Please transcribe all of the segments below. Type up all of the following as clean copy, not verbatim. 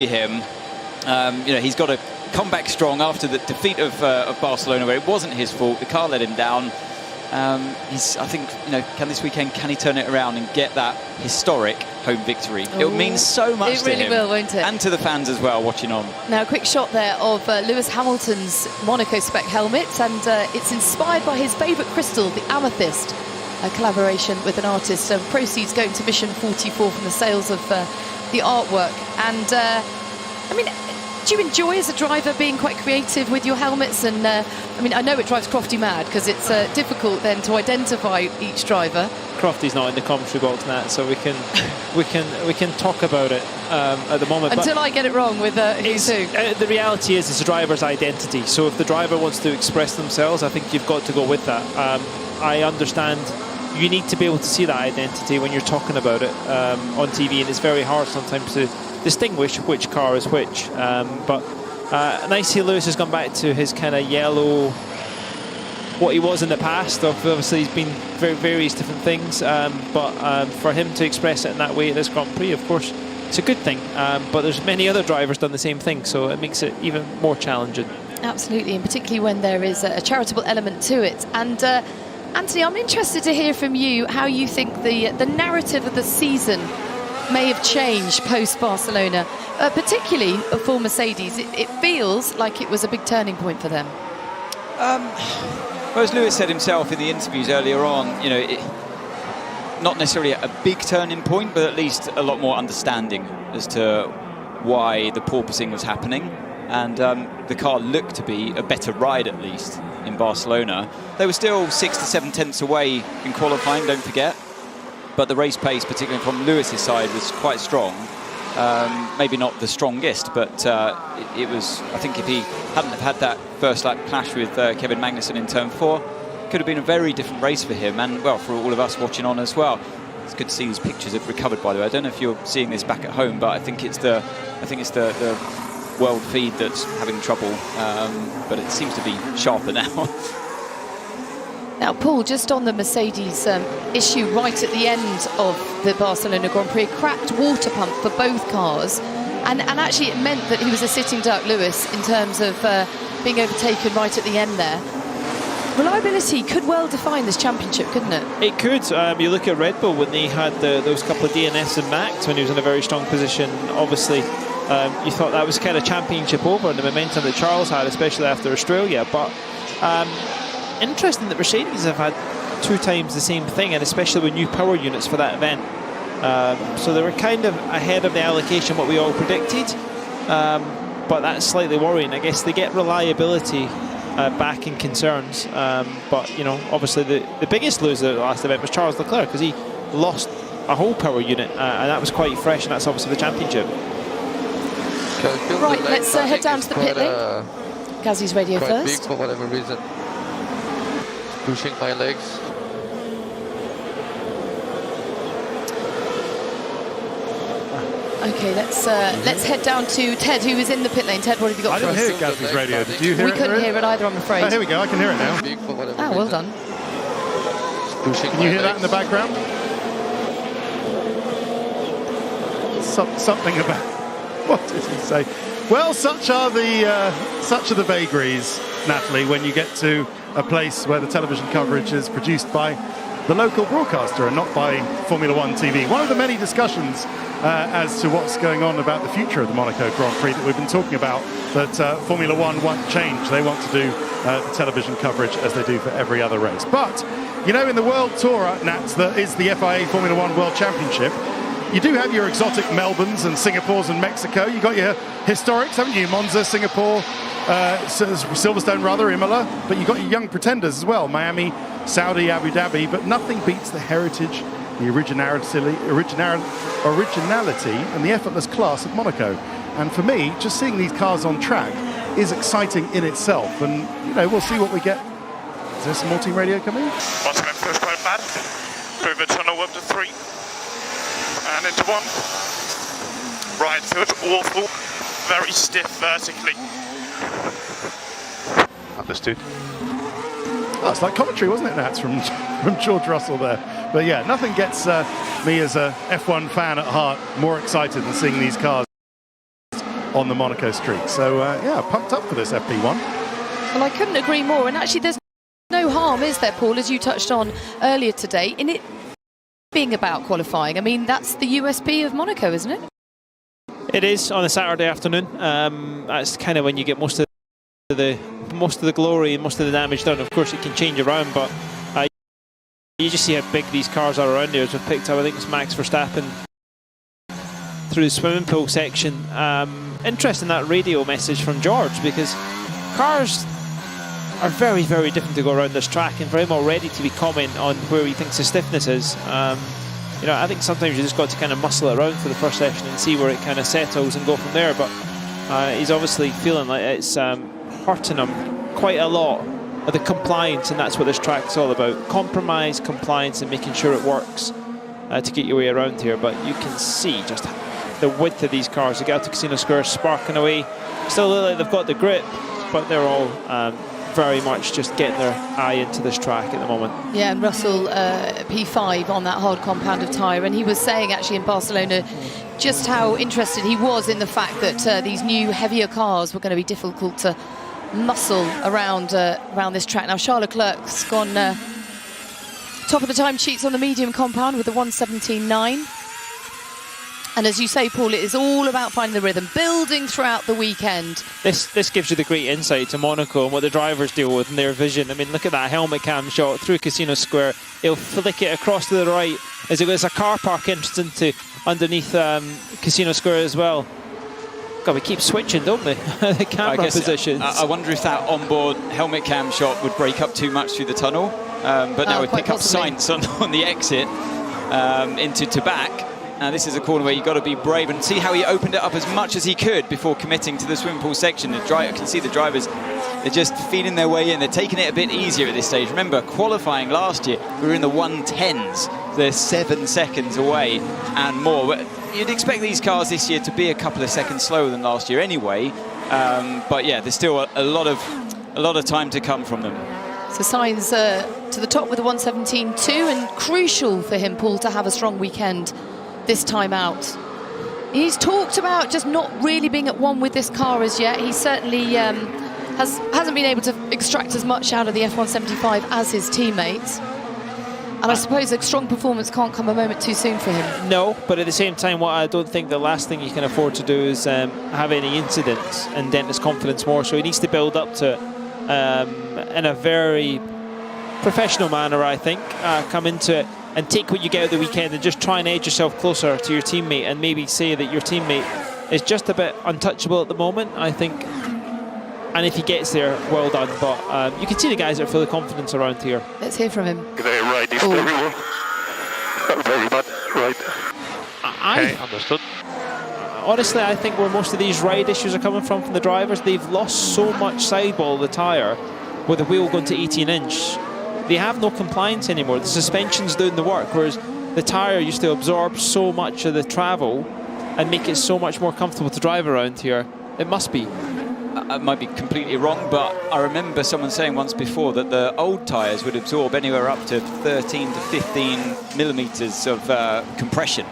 him. He's got to come back strong after the defeat of Barcelona, where it wasn't his fault. The car let him down. I think, this weekend, can he turn it around and get that historic home victory? It will mean so much to him. It really will, won't it? And to the fans as well, watching on. Now, a quick shot there of Lewis Hamilton's Monaco spec helmet, and it's inspired by his favourite crystal, the amethyst, a collaboration with an artist. So proceeds going to Mission 44 from the sales of the artwork. And, do you enjoy, as a driver, being quite creative with your helmets? And I know it drives Crofty mad, because it's difficult then to identify each driver. Crofty's not in the commentary box now, so we can talk about it at the moment. Until I get it wrong with the reality is it's a driver's identity. So if the driver wants to express themselves, I think you've got to go with that. I understand you need to be able to see that identity when you're talking about it on TV, and it's very hard sometimes to distinguish which car is which. But nice to see Lewis has gone back to his kind of yellow, what he was in the past. Obviously he's been various different things, but for him to express it in that way at this Grand Prix, of course, it's a good thing. But there's many other drivers done the same thing, so it makes it even more challenging. Absolutely, and particularly when there is a charitable element to it. And Anthony, I'm interested to hear from you how you think the narrative of the season may have changed post-Barcelona, particularly for Mercedes. It feels like it was a big turning point for them. Well, as Lewis said himself in the interviews earlier on, not necessarily a big turning point, but at least a lot more understanding as to why the porpoising was happening. And the car looked to be a better ride, at least, in Barcelona. They were still 6 to 7 tenths away in qualifying, don't forget. But the race pace, particularly from Lewis's side, was quite strong. Maybe not the strongest, but it was. I think if he hadn't have had that first lap clash with Kevin Magnussen in turn 4, could have been a very different race for him, and well, for all of us watching on as well. It's good to see these pictures have recovered. By the way, I don't know if you're seeing this back at home, but I think it's the world feed that's having trouble. But it seems to be sharper now. Now, Paul, just on the Mercedes issue right at the end of the Barcelona Grand Prix, a cracked water pump for both cars. And actually it meant that he was a sitting duck, Lewis, in terms of being overtaken right at the end there. Reliability could well define this championship, couldn't it? It could. You look at Red Bull when they had those couple of DNFs in Max when he was in a very strong position. Obviously, you thought that was kind of championship over, and the momentum that Charles had, especially after Australia. But interesting that Mercedes have had 2 times the same thing, and especially with new power units for that event. So they were kind of ahead of the allocation, what we all predicted. But that's slightly worrying. I guess they get reliability back in concerns. But, obviously the biggest loser at the last event was Charles Leclerc, because he lost a whole power unit, and that was quite fresh, and that's obviously the championship. Right, let's head down to the pit lane. Gazzy's radio first. Big for whatever reason. Pushing my legs. Okay, let's head down to Ted, who was in the pit lane. Ted, what have you got for us? I didn't hear Gazzy's radio. Did you hear it? We couldn't hear it either, I'm afraid. Oh, here we go. I can hear it now. Oh, well done. Can you hear that in the background? Something about... What did he say? Well, such are the vagaries, Natalie, when you get to a place where the television coverage is produced by the local broadcaster and not by Formula One TV. One of the many discussions as to what's going on about the future of the Monaco Grand Prix that we've been talking about, that Formula One won't change. They want to do the television coverage as they do for every other race. But, in the World Tour, Nats, that is the FIA Formula One World Championship, you do have your exotic Melbournes and Singapores and Mexico. You got your historics, haven't you? Monza, Singapore, Silverstone rather, Imola. But you've got your young pretenders as well, Miami, Saudi, Abu Dhabi. But nothing beats the heritage, the originality and the effortless class of Monaco. And for me, just seeing these cars on track is exciting in itself. And, we'll see what we get. Is there some more team radio coming? Once again, first quite bad. Through the tunnel up to 3. And into 1. Right, feels awful. Very stiff vertically. Understood. Oh, it's like commentary, wasn't it, Nats, from George Russell there. But yeah, nothing gets me as a F1 fan at heart more excited than seeing these cars on the Monaco street. So, yeah, pumped up for this FP1. Well, I couldn't agree more. And actually, there's no harm, is there, Paul, as you touched on earlier today, in it being about qualifying. I mean, that's the USP of Monaco, isn't it? It is on a Saturday afternoon. That's kind of when you get most of the glory and most of the damage done. Of course, it can change around, but you just see how big these cars are around here. As we've picked up, I think it's Max Verstappen through the swimming pool section. Interesting, that radio message from George, because cars are very, very different to go around this track, and very well ready to be comment on where he thinks the stiffness is. You know, I think sometimes you just got to kind of muscle it around for the first session and see where it kind of settles and go from there. But he's obviously feeling like it's hurting him quite a lot of the compliance, and that's what this track's all about. Compromise, compliance, and making sure it works to get your way around here. But you can see just the width of these cars. The Galta Casino Square sparking away. Still look like they've got the grip, but they're all very much just getting their eye into this track at the moment. Yeah, and Russell P5 on that hard compound of tyre, and he was saying actually in Barcelona just how interested he was in the fact that these new heavier cars were going to be difficult to muscle around this track. Now Charles Leclerc's gone top of the time sheets on the medium compound with the 1:17.9. And as you say, Paul, it is all about finding the rhythm, building throughout the weekend. This gives you the great insight to Monaco and what the drivers deal with and their vision. I mean, look at that helmet cam shot through Casino Square. He'll flick it across to the right as it goes a car park entrance into underneath Casino Square as well. God, we keep switching, don't we? The camera positions. I wonder if that onboard helmet cam shot would break up too much through the tunnel. But now we pick up Sainz on the exit into Tabac. Now this is a corner where you've got to be brave, and see how he opened it up as much as he could before committing to the swimming pool section. The driver, I can see the drivers, they're just feeding their way in. They're taking it a bit easier at this stage. Remember, qualifying last year, we were in the 110s. They're 7 seconds away and more. You'd expect these cars this year to be a couple of seconds slower than last year anyway. But yeah, there's still a lot of time to come from them. So Sainz to the top with a 1:17.2, and crucial for him, Paul, to have a strong weekend this time out. He's talked about just not really being at one with this car as yet. He certainly hasn't been able to extract as much out of the F175 as his teammates. And I suppose a strong performance can't come a moment too soon for him. No, but at the same time, what I don't think the last thing you can afford to do is have any incidents and dent his confidence more. So he needs to build up to it in a very professional manner, I think. Come into it and take what you get out of the weekend and just try and edge yourself closer to your teammate, and maybe say that your teammate is just a bit untouchable at the moment, I think. And if he gets there, well done. But you can see the guys that are full of confidence around here. Let's hear from him. Very right, everyone. Very bad, right. Okay, understood. Honestly, I think where most of these ride issues are coming from the drivers, they've lost so much sidewall of the tyre with the wheel going to 18-inch. They have no compliance anymore. The suspension's doing the work, whereas the tyre used to absorb so much of the travel and make it so much more comfortable to drive around here. It must be. I might be completely wrong, but I remember someone saying once before that the old tyres would absorb anywhere up to 13 to 15 millimetres of compression.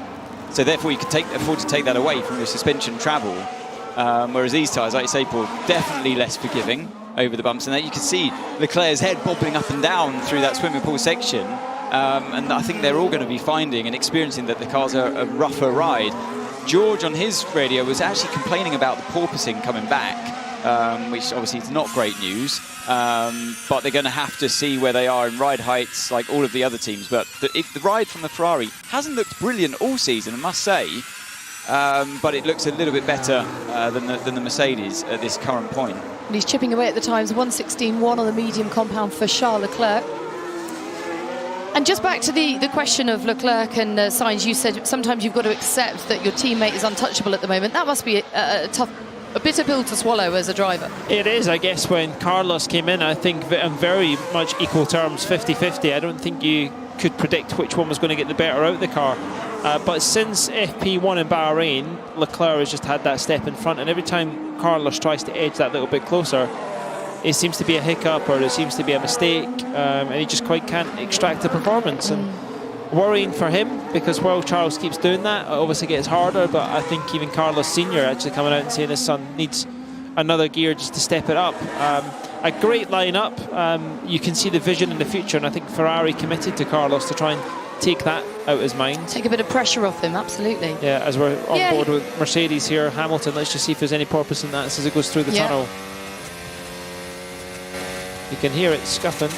So therefore you could afford to take that away from your suspension travel. Whereas these tyres, like you say, Paul, definitely less forgiving over the bumps. And that you can see Leclerc's head bobbling up and down through that swimming pool section. And I think they're all going to be finding and experiencing that the cars are a rougher ride. George on his radio was actually complaining about the porpoising coming back, which obviously is not great news. But they're going to have to see where they are in ride heights, like all of the other teams. But the ride from the Ferrari hasn't looked brilliant all season, I must say. But it looks a little bit better than the Mercedes at this current point. And he's chipping away at the times, 1:16.1 on the medium compound for Charles Leclerc. And just back to the question of Leclerc and Sainz, you said sometimes you've got to accept that your teammate is untouchable at the moment. That must be a bitter pill to swallow as a driver. It is, I guess. When Carlos came in, I think on very much equal terms, 50-50. I don't think you could predict which one was going to get the better out of the car. But since FP1 in Bahrain, Leclerc has just had that step in front, and every time Carlos tries to edge that little bit closer, it seems to be a hiccup or it seems to be a mistake, and he just quite can't extract the performance. And worrying for him, because while Charles keeps doing that, it obviously gets harder, but I think even Carlos Sr. actually coming out and saying his son needs another gear just to step it up. A great lineup. You can see the vision in the future, and I think Ferrari committed to Carlos to try and take that out of his mind. Take a bit of pressure off him, absolutely. Yeah, as we're on board with Mercedes here, Hamilton, let's just see if there's any purpose in that as it goes through the tunnel. You can hear it scuffing.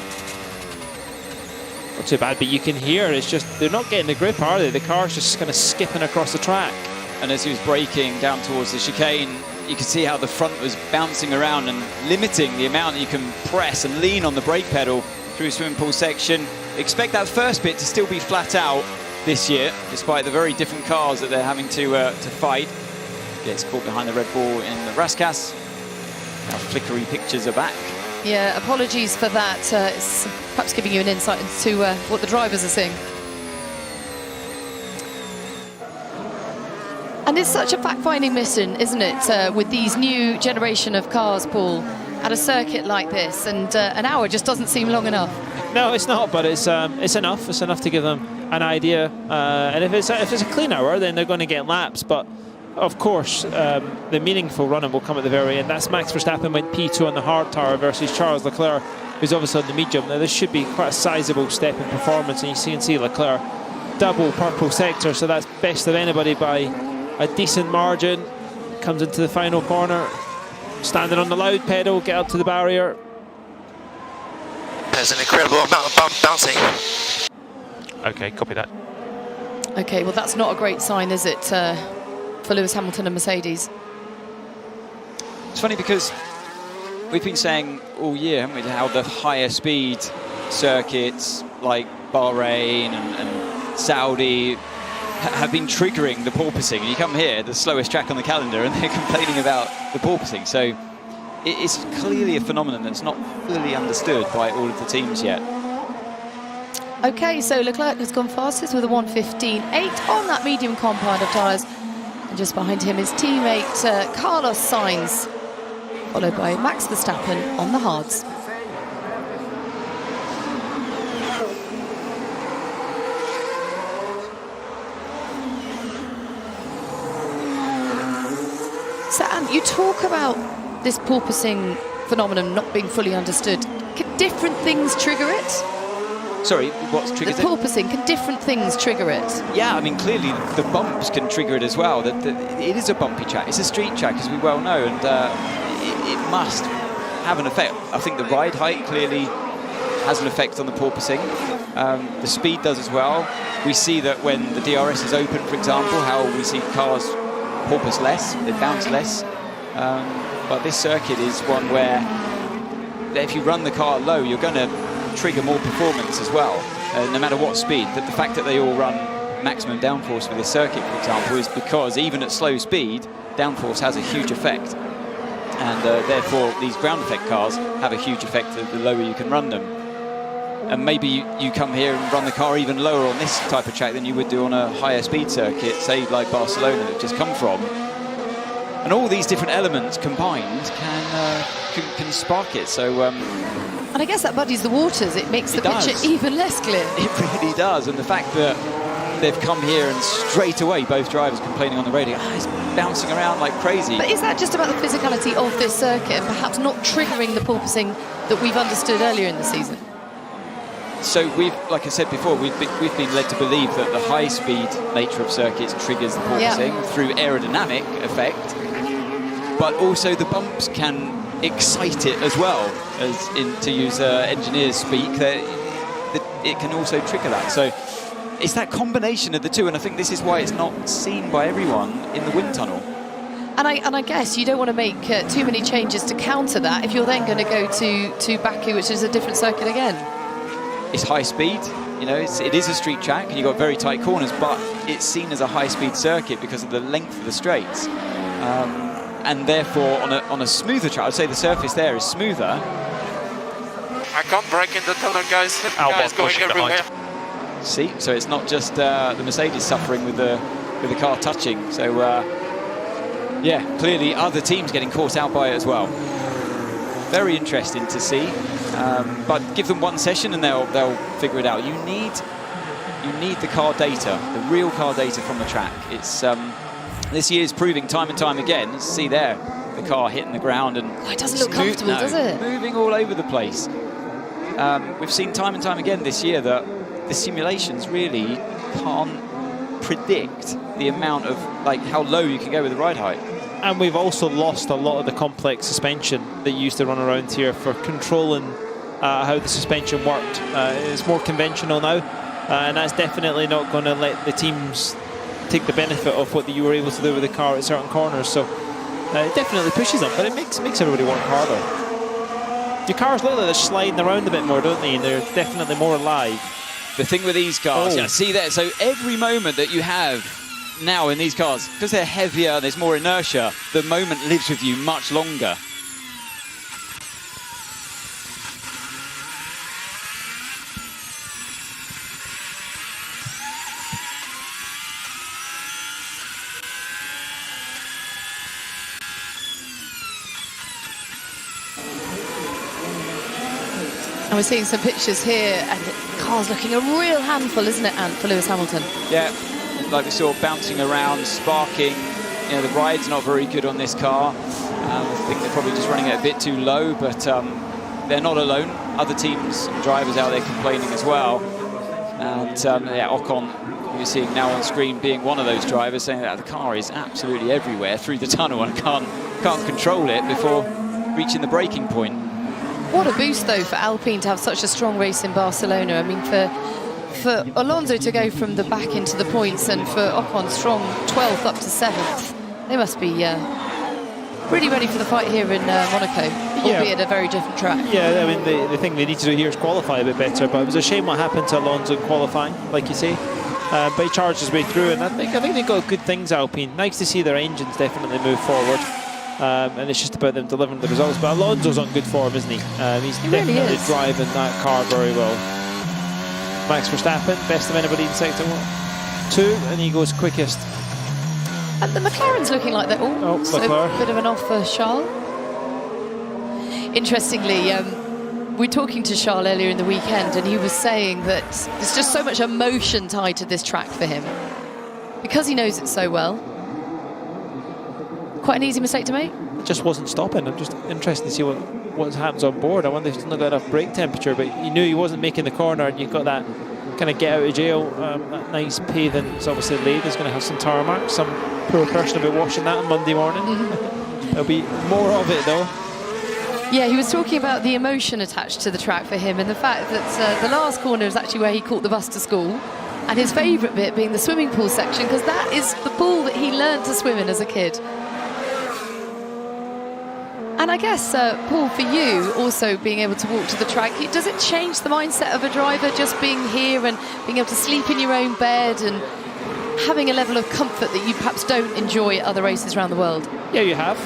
Not too bad, but you can hear it's just, they're not getting the grip, are they? The car's just kind of skipping across the track. And as he was braking down towards the chicane, you could see how the front was bouncing around and limiting the amount that you can press and lean on the brake pedal through swimming pool section. Expect that first bit to still be flat out this year, despite the very different cars that they're having to fight. Gets caught behind the Red Bull in the Raskas. Now flickery pictures are back. Yeah, apologies for that. It's perhaps giving you an insight into what the drivers are seeing. And it's such a fact-finding mission, isn't it, with these new generation of cars, Paul, at a circuit like this, and an hour just doesn't seem long enough. No, it's not, but it's enough. It's enough to give them an idea. And if it's a clean hour, then they're going to get laps. But of course, the meaningful running will come at the very end. That's Max Verstappen went P2 on the hard tire versus Charles Leclerc, who's obviously on the medium. Now, this should be quite a sizable step in performance, and you can see Leclerc double purple sector, so that's best of anybody by a decent margin. Comes into the final corner, standing on the loud pedal, get up to the barrier. There's an incredible amount of bump bouncing. Okay, copy that. Okay, well, that's not a great sign, is it, for Lewis Hamilton and Mercedes? It's funny because we've been saying all year, haven't we, how the higher speed circuits like Bahrain and Saudi have been triggering the porpoising. And you come here, the slowest track on the calendar, and they're complaining about the porpoising. So it's clearly a phenomenon that's not fully understood by all of the teams yet. Okay, so Leclerc has gone fastest with a 1:15.8 on that medium compound of tyres. And just behind him is teammate Carlos Sainz, followed by Max Verstappen on the hards. So, Anne, you talk about this porpoising phenomenon not being fully understood. Can different things trigger it? Sorry, what's triggered the porpoising, can different things trigger it? Yeah, I mean, clearly the bumps can trigger it as well. It is a bumpy track. It's a street track, as we well know, and it must have an effect. I think the ride height clearly has an effect on the porpoising. The speed does as well. We see that when the DRS is open, for example, how we see cars porpoise less, they bounce less. But this circuit is one where if you run the car low, you're going to trigger more performance as well, no matter what speed. But the fact that they all run maximum downforce for this circuit, for example, is because even at slow speed, downforce has a huge effect. And therefore, these ground effect cars have a huge effect the lower you can run them. And maybe you come here and run the car even lower on this type of track than you would do on a higher speed circuit, say like Barcelona that we've just come from. And all these different elements combined can spark it. So, and I guess that muddies the waters. It makes the picture even less clear. It really does. And the fact that they've come here and straight away both drivers complaining on the radio, it's bouncing around like crazy. But is that just about the physicality of this circuit and perhaps not triggering the porpoising that we've understood earlier in the season? So like I said before, we've been led to believe that the high-speed nature of circuits triggers the porpoising through aerodynamic effect, but also the bumps can excite it as well, as to use engineers speak, that it can also trigger that. So it's that combination of the two, and I think this is why it's not seen by everyone in the wind tunnel. And I guess you don't want to make too many changes to counter that if you're then going to go to Baku, which is a different circuit again. It's high speed, you know, it is a street track, and you've got very tight corners, but it's seen as a high-speed circuit because of the length of the straights. And therefore, on a smoother track, I'd say the surface there is smoother. I can't break in the tunnel, guys. The guy's going everywhere. See, so it's not just the Mercedes suffering with the car touching. So, yeah, clearly other teams getting caught out by it as well. Very interesting to see. But give them one session and they'll figure it out. You need you need the car data, the real car data from the track. It's this year's proving time and time again. You see there, the car hitting the ground and it doesn't look comfortable, does it? Moving all over the place. We've seen time and time again this year that the simulations really can't predict the amount of, like, how low you can go with the ride height. And we've also lost a lot of the complex suspension that used to run around here for controlling how the suspension worked. It's more conventional now, and that's definitely not going to let the teams take the benefit of what you were able to do with the car at certain corners. So it definitely pushes them, but it makes everybody work harder. Your cars look like they're sliding around a bit more, don't they? And they're definitely more alive. The thing with these cars, yeah, see there, so every moment that you have now in these cars, because they're heavier, there's more inertia, the moment lives with you much longer. And we're seeing some pictures here, and the car's looking a real handful, isn't it, Ant, for Lewis Hamilton? Yeah, like we saw, bouncing around, sparking. You know, the ride's not very good on this car. I think they're probably just running it a bit too low, but they're not alone. Other teams and drivers out there complaining as well. And yeah, Ocon, you're seeing now on screen, being one of those drivers, saying that the car is absolutely everywhere through the tunnel and can't control it before reaching the braking point. What a boost, though, for Alpine to have such a strong race in Barcelona. I mean, for Alonso to go from the back into the points, and for Ocon strong 12th up to 7th, they must be really ready for the fight here in Monaco, albeit a very different track. Yeah, I mean, the thing they need to do here is qualify a bit better, but it was a shame what happened to Alonso in qualifying, like you say. But he charged his way through, and I think they've got good things, Alpine. Nice to see their engines definitely move forward. And it's just about them delivering the results. But Alonso's on good form, isn't he? He's definitely really driving that car very well. Max Verstappen, best of anybody in Sector 2, and he goes quickest. And the McLaren's looking like they're all so a bit of an off for Charles. Interestingly, we were talking to Charles earlier in the weekend, and he was saying that there's just so much emotion tied to this track for him because he knows it so well. Quite an easy mistake to make. It just wasn't stopping. I'm just interested to see what happens on board. I wonder if he's not got enough brake temperature, but he knew he wasn't making the corner, and you've got that kind of get out of jail. That nice paving is obviously laid. There's going to have some tarmac. Some poor person will be washing that on Monday morning. There'll be more of it though. Yeah, he was talking about the emotion attached to the track for him, and the fact that the last corner is actually where he caught the bus to school, and his favourite bit being the swimming pool section, because that is the pool that he learned to swim in as a kid. And I guess, Paul, for you, also being able to walk to the track, does it change the mindset of a driver just being here and being able to sleep in your own bed and having a level of comfort that you perhaps don't enjoy at other races around the world? Yeah, you have.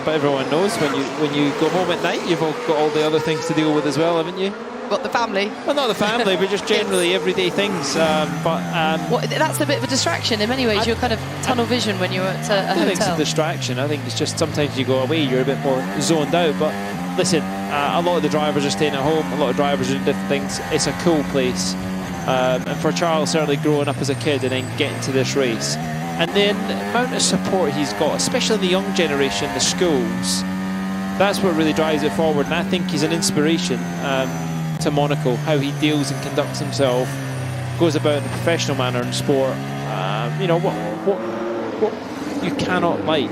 But everyone knows when you go home at night, you've got all the other things to deal with as well, haven't you? What, the family? Well, not the family, but just generally everyday things. That's a bit of a distraction in many ways. You're kind of tunnel vision when you're at a hotel. I think it's a distraction. I think it's just sometimes you go away, you're a bit more zoned out. But listen, a lot of the drivers are staying at home. A lot of drivers are doing different things. It's a cool place. And for Charles, certainly growing up as a kid and then getting to this race, and then the amount of support he's got, especially in the young generation, the schools, that's what really drives it forward. And I think he's an inspiration to Monaco, how he deals and conducts himself, goes about in a professional manner in sport. You know, what you cannot like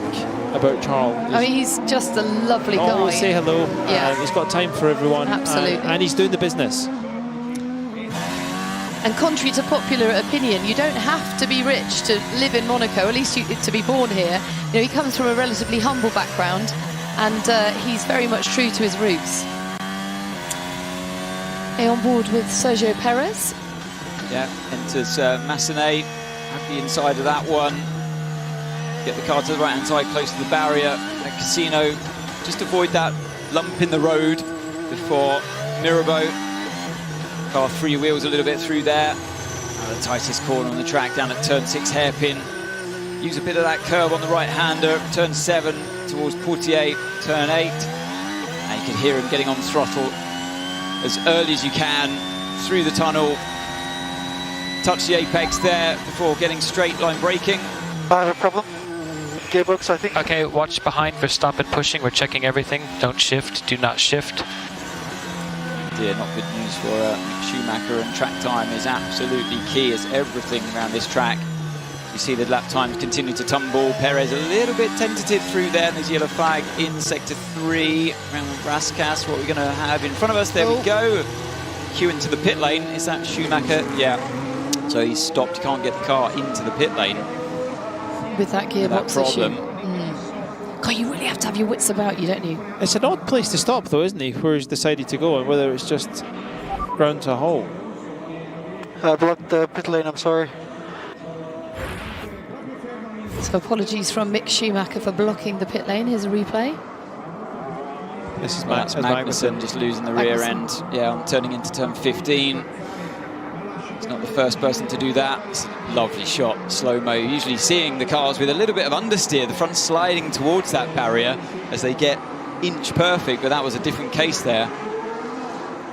about Charles. I mean, he's just a lovely guy. Always say hello. Yeah. He's got time for everyone. Absolutely. And he's doing the business. And contrary to popular opinion, you don't have to be rich to live in Monaco, at least to be born here. You know, he comes from a relatively humble background, and he's very much true to his roots. And on board with Sergio Perez. Yeah, enters Massenet, at the inside of that one. Get the car to the right-hand side, close to the barrier. At Casino, just avoid that lump in the road before Mirabeau. Car 3 wheels a little bit through there. The tightest corner on the track down at turn 6 hairpin. Use a bit of that curve on the right-hander. Turn 7 towards Portier, turn 8. And you can hear him getting on the throttle as early as you can through the tunnel. touch the apex there before getting straight line braking. I have a problem. Gearbox, I think. Okay, watch behind. Verstappen pushing. We're checking everything. Don't shift. Do not shift. Yeah, not good news for Mick Schumacher, and track time is absolutely key as everything around this track. You see the lap times continue to tumble. Perez a little bit tentative through there, and there's yellow flag in sector 3 around Raskas. What are we going to have in front of us? There we go. Cue into the pit lane. Is that Schumacher? Yeah. So he's stopped. He can't get the car into the pit lane. With that gearbox problem. issue. God, you really have to have your wits about you, don't you? It's an odd place to stop, though, isn't he? Where he's decided to go, and whether it's just ground to a halt. I blocked the pit lane, I'm sorry. So apologies from Mick Schumacher for blocking the pit lane. Here's a replay. This is That's Magnussen just losing the rear end. Yeah, turning into turn 15. He's not the first person to do that. It's a lovely shot, slow-mo. Usually seeing the cars with a little bit of understeer, the front sliding towards that barrier as they get inch perfect, but that was a different case there.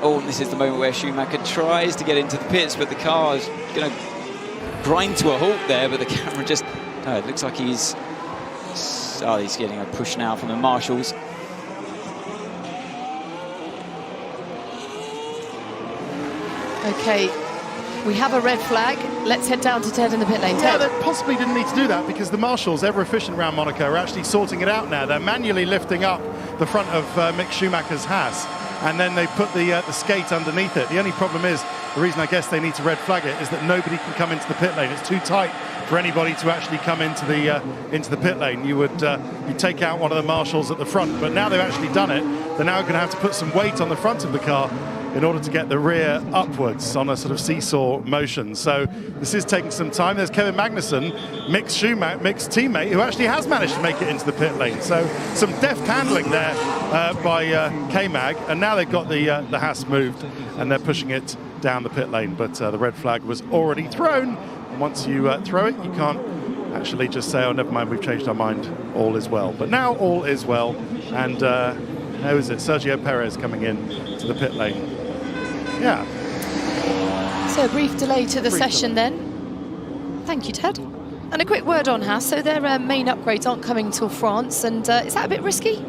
Oh, and this is the moment where Schumacher tries to get into the pits, but the car is going to grind to a halt there, but the camera just... No, it looks like he's getting a push now from the marshals. Okay, we have a red flag. Let's head down to Ted in the pit lane. Yeah, Ted. they possibly didn't need to do that because the marshals, ever efficient around Monaco, are actually sorting it out now. They're manually lifting up the front of Mick Schumacher's Haas, and then they put the skate underneath it. The only problem is, the reason I guess they need to red flag it is that nobody can come into the pit lane. It's too tight for anybody to actually come into the pit lane. You would you take out one of the marshals at the front, but now they've actually done it. They're now going to have to put some weight on the front of the car in order to get the rear upwards on a sort of seesaw motion. So this is taking some time. There's Kevin Magnussen, Mick's teammate, who actually has managed to make it into the pit lane. So some deft handling there by K-Mag, and now they've got the Haas moved and they're pushing it down the pit lane. But the red flag was already thrown. And once you throw it, you can't actually just say, oh, never mind, we've changed our mind, all is well. But now all is well, and how is it? Sergio Perez coming in to the pit lane. Yeah. So a brief delay to the session then. Thank you, Ted. And a quick word on Haas. So their main upgrades aren't coming till France, and is that a bit risky?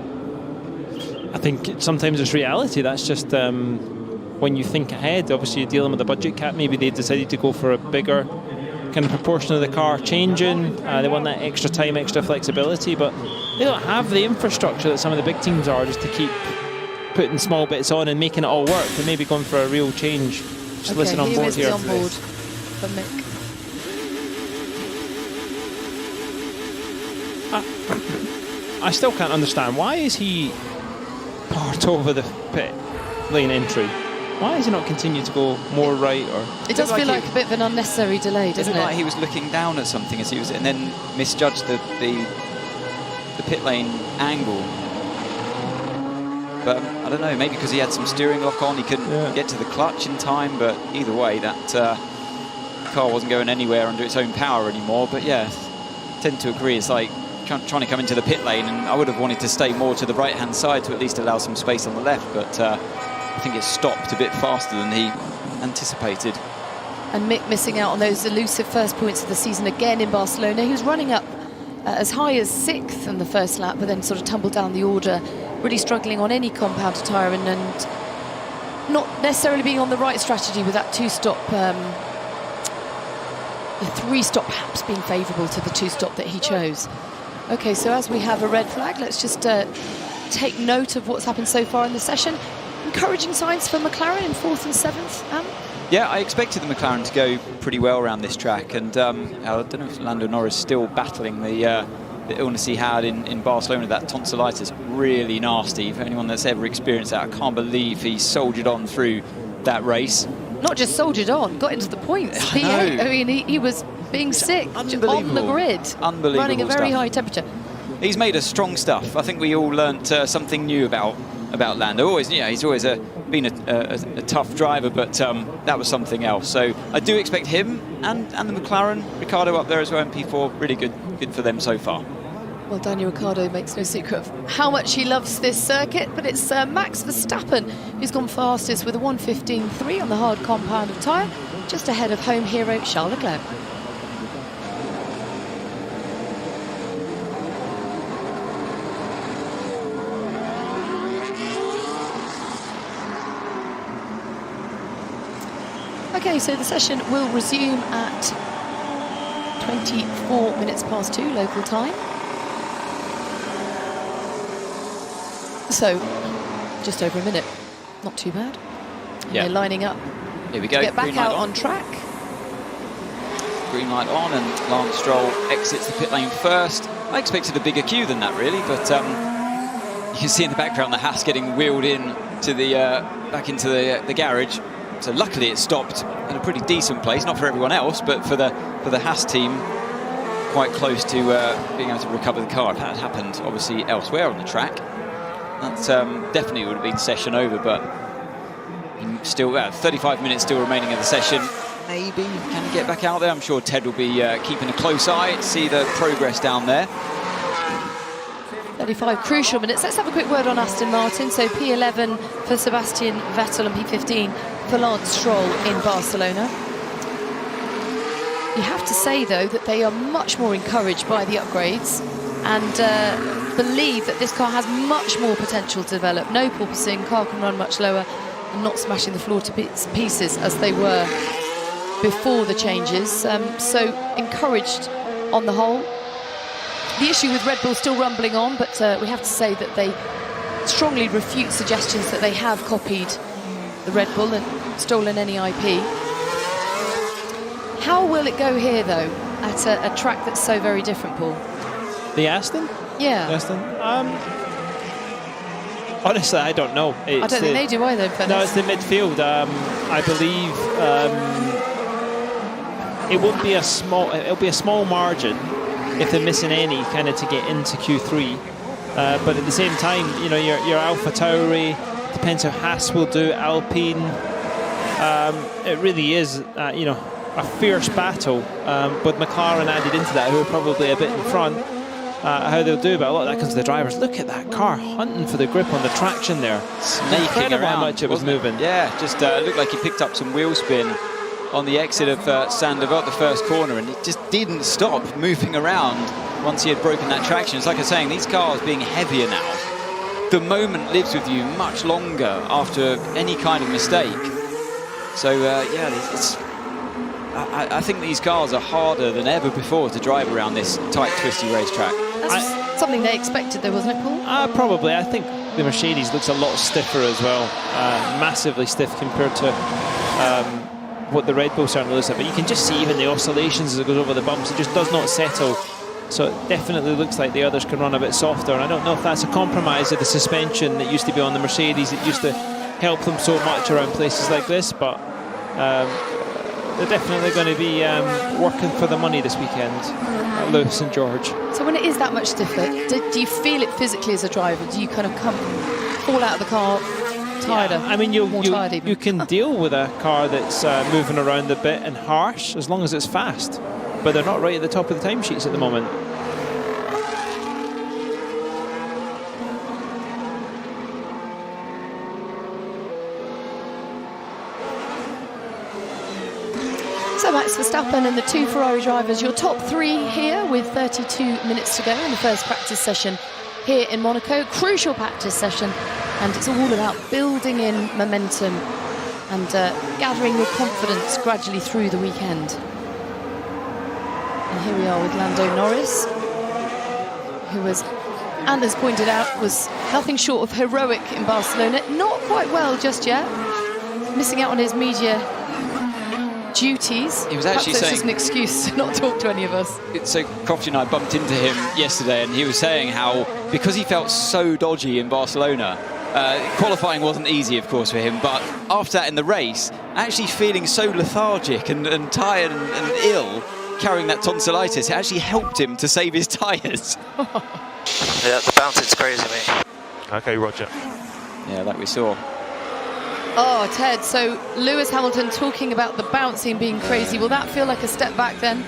I think sometimes it's reality. That's just when you think ahead. Obviously, you're dealing with a budget cap. Maybe they decided to go for a bigger kind of proportion of the car changing. They want that extra time, extra flexibility, but they don't have the infrastructure that some of the big teams are, just to keep putting small bits on and making it all work. They may be going for a real change. Just listen on board here. Here is the onboard for Mick. I still can't understand, why is he part over the pit lane entry? Why does he not continue to go more right? Or it does feel like a bit of an unnecessary delay, doesn't it? Like he was looking down at something as he was, and then misjudged the pit lane angle. But I don't know, maybe because he had some steering lock on, he couldn't get to the clutch in time. But either way, that car wasn't going anywhere under its own power anymore. But yeah, I tend to agree. It's like trying to come into the pit lane, and I would have wanted to stay more to the right-hand side to at least allow some space on the left. But I think it stopped a bit faster than he anticipated. And Mick missing out on those elusive first points of the season again in Barcelona. He was running up as high as 6th in the first lap, but then sort of tumbled down the order, really struggling on any compounded tyre, and not necessarily being on the right strategy with that two-stop, the three-stop perhaps being favourable to the two-stop that he chose. Okay, so as we have a red flag, let's just take note of what's happened so far in the session. Encouraging signs for McLaren in 4th and 7th, Yeah, I expected the McLaren to go pretty well around this track, and I don't know if Lando Norris is still battling the illness he had in Barcelona, that tonsillitis, really nasty. For anyone that's ever experienced that, I can't believe he soldiered on through that race. Not just soldiered on, got into the points. P8. I mean, he was being sick on the grid, running a very high temperature. He's made us strong stuff. I think we all learnt something new about Lando. Always, yeah, he's always been a tough driver, but that was something else. So I do expect him and the McLaren, Ricciardo up there as well, in P4, really good for them so far. Well, Daniel Ricciardo makes no secret of how much he loves this circuit, but it's Max Verstappen who's gone fastest with a 1:15.3 on the hard compound of tyre. just ahead of home hero Charles Leclerc. Okay, so the session will resume at 24 minutes past 2 local time. So, just over a minute. Not too bad. Yeah. They're lining up. Here we go. To get back Green light out on track. Green light on, and Lance Stroll exits the pit lane first. I expected a bigger queue than that, really, but you can see in the background the Haas getting wheeled in to the back into the garage. So luckily it stopped in a pretty decent place, not for everyone else, but for the Haas team, quite close to being able to recover the car. If that had happened, obviously, elsewhere on the track, that definitely would have been session over, but still 35 minutes still remaining of the session. Maybe can he get back out there? I'm sure Ted will be keeping a close eye to see the progress down there. 35 crucial minutes. Let's have a quick word on Aston Martin. So P11 for Sebastian Vettel and P15 for Lance Stroll in Barcelona. You have to say, though, that they are much more encouraged by the upgrades and believe that this car has much more potential to develop. No porpoising, car can run much lower and not smashing the floor to pieces as they were before the changes. So encouraged on the whole. The issue with Red Bull still rumbling on, but we have to say that they strongly refute suggestions that they have copied the Red Bull and stolen any IP. How will it go here, though, at a track that's so very different, Paul? The Aston? Yeah. The Aston? Honestly, I don't know. I don't think they do either. No, it's the midfield. I believe it won't be a small. It'll be a small margin if they're missing any kind of to get into Q3. But at the same time, you know, your Alpha Tauri, depends how Haas will do, Alpine. It really is, you know, a fierce battle with McLaren added into that, who are probably a bit in front. How they'll do, but a lot of that comes to the drivers. Look at that car hunting for the grip on the traction there. Snaking around, how much it was moving. Yeah, just looked like he picked up some wheel spin on the exit of Sandoval, the first corner, and it just didn't stop moving around once he had broken that traction. It's like I was saying, these cars being heavier now, the moment lives with you much longer after any kind of mistake. So yeah, I think these cars are harder than ever before to drive around this tight, twisty racetrack. That's something they expected, though, wasn't it, Paul? Probably. I think the Mercedes looks a lot stiffer as well, massively stiff compared to what the Red Bull certainly looks like. But you can just see even the oscillations as it goes over the bumps. It just does not settle. So it definitely looks like the others can run a bit softer. And I don't know if that's a compromise of the suspension that used to be on the Mercedes. It used to help them so much around places like this, but they're definitely going to be working for the money this weekend at Lewis and George. So when it is that much stiffer, do you feel it physically as a driver? Do you kind of fall out of the car tired? Yeah, I mean, you can deal with a car that's moving around a bit and harsh as long as it's fast, but they're not right at the top of the timesheets at the moment. So Max Verstappen and the two Ferrari drivers, your top three here with 32 minutes to go in the first practice session here in Monaco. Crucial practice session, and it's all about building in momentum and gathering your confidence gradually through the weekend. And here we are with Lando Norris, who was, Anders pointed out, was nothing short of heroic in Barcelona. Not quite well just yet, missing out on his media duties. He was actually saying, it's just an excuse to not talk to any of us. So Crofty and I bumped into him yesterday, and he was saying how, because he felt so dodgy in Barcelona, qualifying wasn't easy, of course, for him, but after that in the race, actually feeling so lethargic and tired and ill, carrying that tonsillitis, it actually helped him to save his tyres. Yeah, the bouncing's crazy, mate. Okay, Roger. Yeah, like we saw. Oh, Ted, so Lewis Hamilton talking about the bouncing being crazy. Will that feel like a step back then?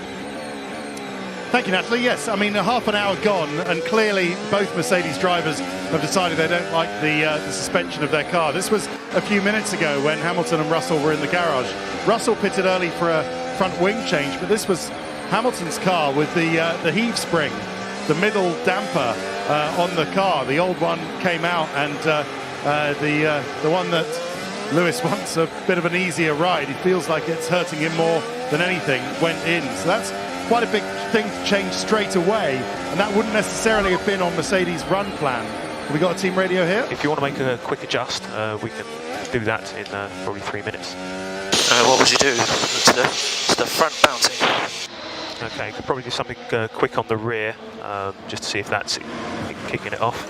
Thank you, Natalie. Yes, I mean, a half an hour gone, and clearly both Mercedes drivers have decided they don't like the suspension of their car. This was a few minutes ago when Hamilton and Russell were in the garage. Russell pitted early for a front wing change, but this was Hamilton's car with the heave spring, the middle damper on the car. The old one came out, and the one that Lewis wants a bit of an easier ride. He feels like it's hurting him more than anything, went in. So that's quite a big thing to change straight away, and that wouldn't necessarily have been on Mercedes' run plan. Have we got a team radio here? If you want to make a quick adjust, we can do that in probably 3 minutes. What would you do to the front bouncing? Okay, could probably do something quick on the rear, just to see if that's kicking it off.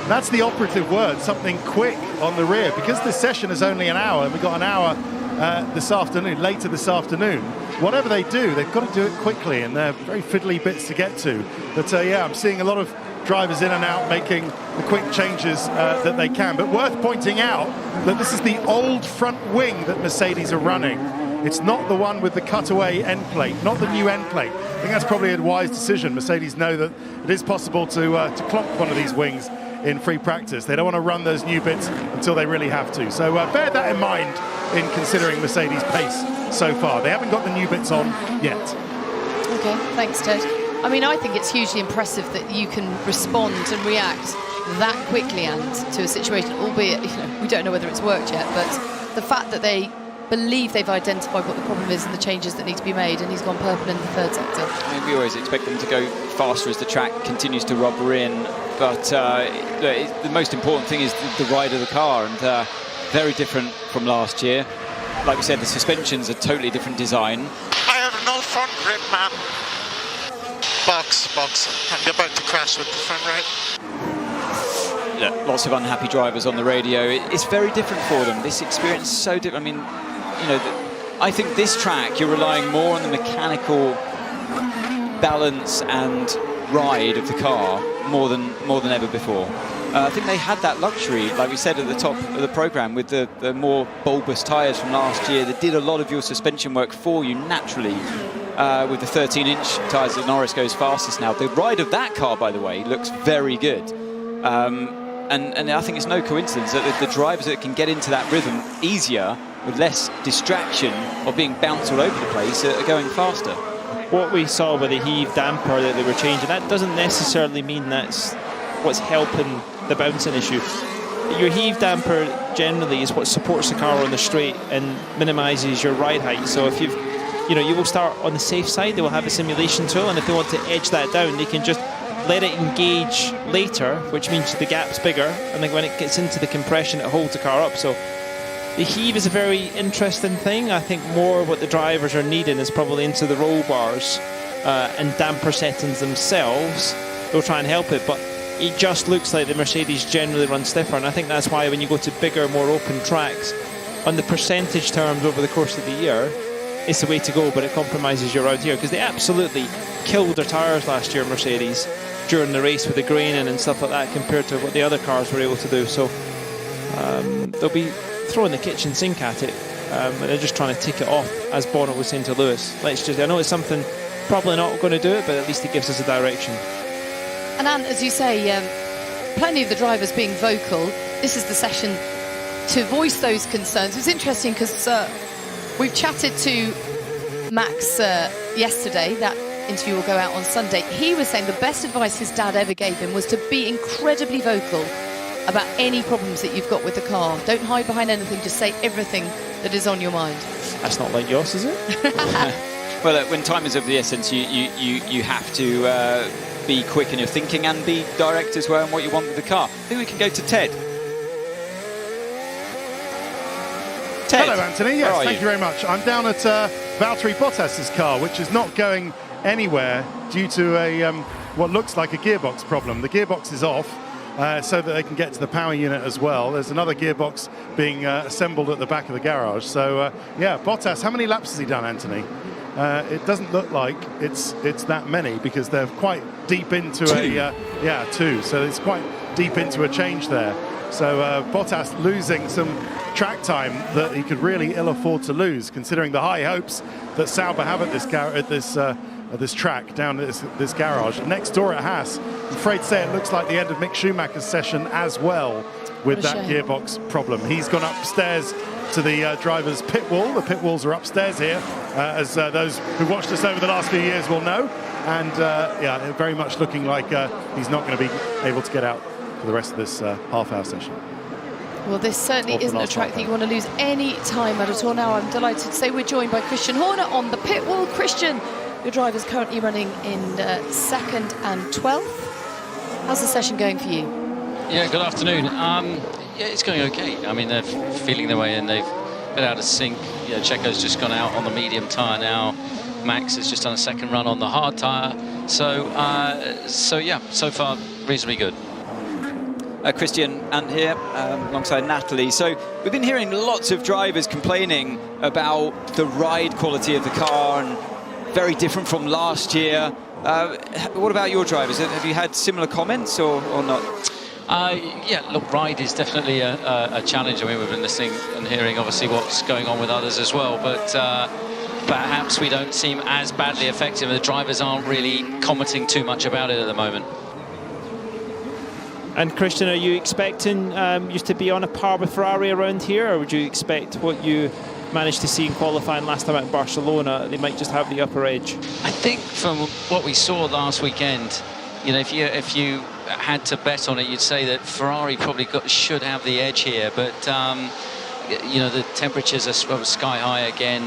That's the operative word, something quick on the rear, because this session is only an hour, and we've got an hour this afternoon, later this afternoon. Whatever they do, they've got to do it quickly, and they're very fiddly bits to get to. But yeah, I'm seeing a lot of drivers in and out making the quick changes that they can. But worth pointing out that this is the old front wing that Mercedes are running. It's not the one with the cutaway end plate, not the new end plate. I think that's probably a wise decision. Mercedes know that it is possible to clonk one of these wings in free practice. They don't want to run those new bits until they really have to. So bear that in mind in considering Mercedes' pace so far. They haven't got the new bits on yet. Okay, thanks, Ted. I mean, I think it's hugely impressive that you can respond and react that quickly and to a situation, albeit, you know, we don't know whether it's worked yet, but the fact that they believe they've identified what the problem is and the changes that need to be made, and he's gone purple in the third sector. I mean, we always expect them to go faster as the track continues to rubber in, but the most important thing is the ride of the car, and very different from last year. Like we said, the suspension's a totally different design. I have no front grip, man. Box. I'm about to crash with the front right. Yeah, lots of unhappy drivers on the radio. It's very different for them. This experience is so different. I mean, you know, I think this track, you're relying more on the mechanical balance and ride of the car more than ever before. I think they had that luxury, like we said at the top of the programme, with the more bulbous tyres from last year that did a lot of your suspension work for you naturally. With the 13-inch tyres that Norris goes fastest now. The ride of that car, by the way, looks very good. And I think it's no coincidence that the drivers that can get into that rhythm easier with less distraction of being bounced all over the place are going faster. What we saw with the heave damper that they were changing, that doesn't necessarily mean that's what's helping the bouncing issue. Your heave damper generally is what supports the car on the straight and minimises your ride height. So if you will start on the safe side, they will have a simulation tool, and if they want to edge that down, they can just let it engage later, which means the gap's bigger, and then when it gets into the compression, it holds the car up. So the heave is a very interesting thing. I think more what the drivers are needing is probably into the roll bars and damper settings themselves. They'll try and help it, but it just looks like the Mercedes generally run stiffer, and I think that's why when you go to bigger, more open tracks, on the percentage terms over the course of the year, it's the way to go, but it compromises you around here, because they absolutely killed their tyres last year, Mercedes, during the race with the graining and stuff like that, compared to what the other cars were able to do. So they'll be throwing the kitchen sink at it, and they're just trying to tick it off, as Bonnet was saying to Lewis. I know it's something probably not going to do it, but at least it gives us a direction. And Ant, as you say, plenty of the drivers being vocal. This is the session to voice those concerns. It was interesting because we've chatted to Max yesterday. That interview will go out on Sunday. He was saying the best advice his dad ever gave him was to be incredibly vocal about any problems that you've got with the car. Don't hide behind anything, just say everything that is on your mind. That's not like yours, is it? Well, when time is of the essence, you have to be quick in your thinking and be direct as well in what you want with the car. I think we can go to Ted. Ted. Hello, Anthony. Yes, thank you very much. I'm down at Valtteri Bottas's car, which is not going anywhere due to a what looks like a gearbox problem. The gearbox is off, so that they can get to the power unit as well. There's another gearbox being assembled at the back of the garage. So, yeah, Bottas, how many laps has he done, Anthony? It doesn't look like it's that many, because they're quite deep into two. So it's quite deep into a change there. So Bottas losing some track time that he could really ill afford to lose, considering the high hopes that Sauber have at of this track down this garage. Next door at Haas, I'm afraid to say it looks like the end of Mick Schumacher's session as well, with that gearbox problem. He's gone upstairs to the driver's pit wall. The pit walls are upstairs here, as those who watched us over the last few years will know. And yeah, very much looking like he's not going to be able to get out for the rest of this half-hour session. Well, this certainly isn't a track that you want to lose any time at all. Now, I'm delighted to say we're joined by Christian Horner on the pit wall. Christian, your driver's currently running in 2nd and 12th. How's the session going for you? Yeah, good afternoon. Yeah, it's going okay. I mean, they're feeling their way in. They've been out of sync. Yeah, Checo's just gone out on the medium tyre now. Max has just done a second run on the hard tyre. So yeah, so far reasonably good. Christian and here alongside Natalie. So we've been hearing lots of drivers complaining about the ride quality of the car and very different from last year. What about your drivers? Have you had similar comments or not? Yeah, look, ride is definitely a challenge. I mean, we've been listening and hearing obviously what's going on with others as well, but perhaps we don't seem as badly affected. The drivers aren't really commenting too much about it at the moment. And Christian, are you expecting you to be on a par with Ferrari around here, or would you expect what you managed to see in qualifying last time at Barcelona, they might just have the upper edge? I think from what we saw last weekend, you know, if you had to bet on it, you'd say that Ferrari probably should have the edge here, but you know, the temperatures are sky high again.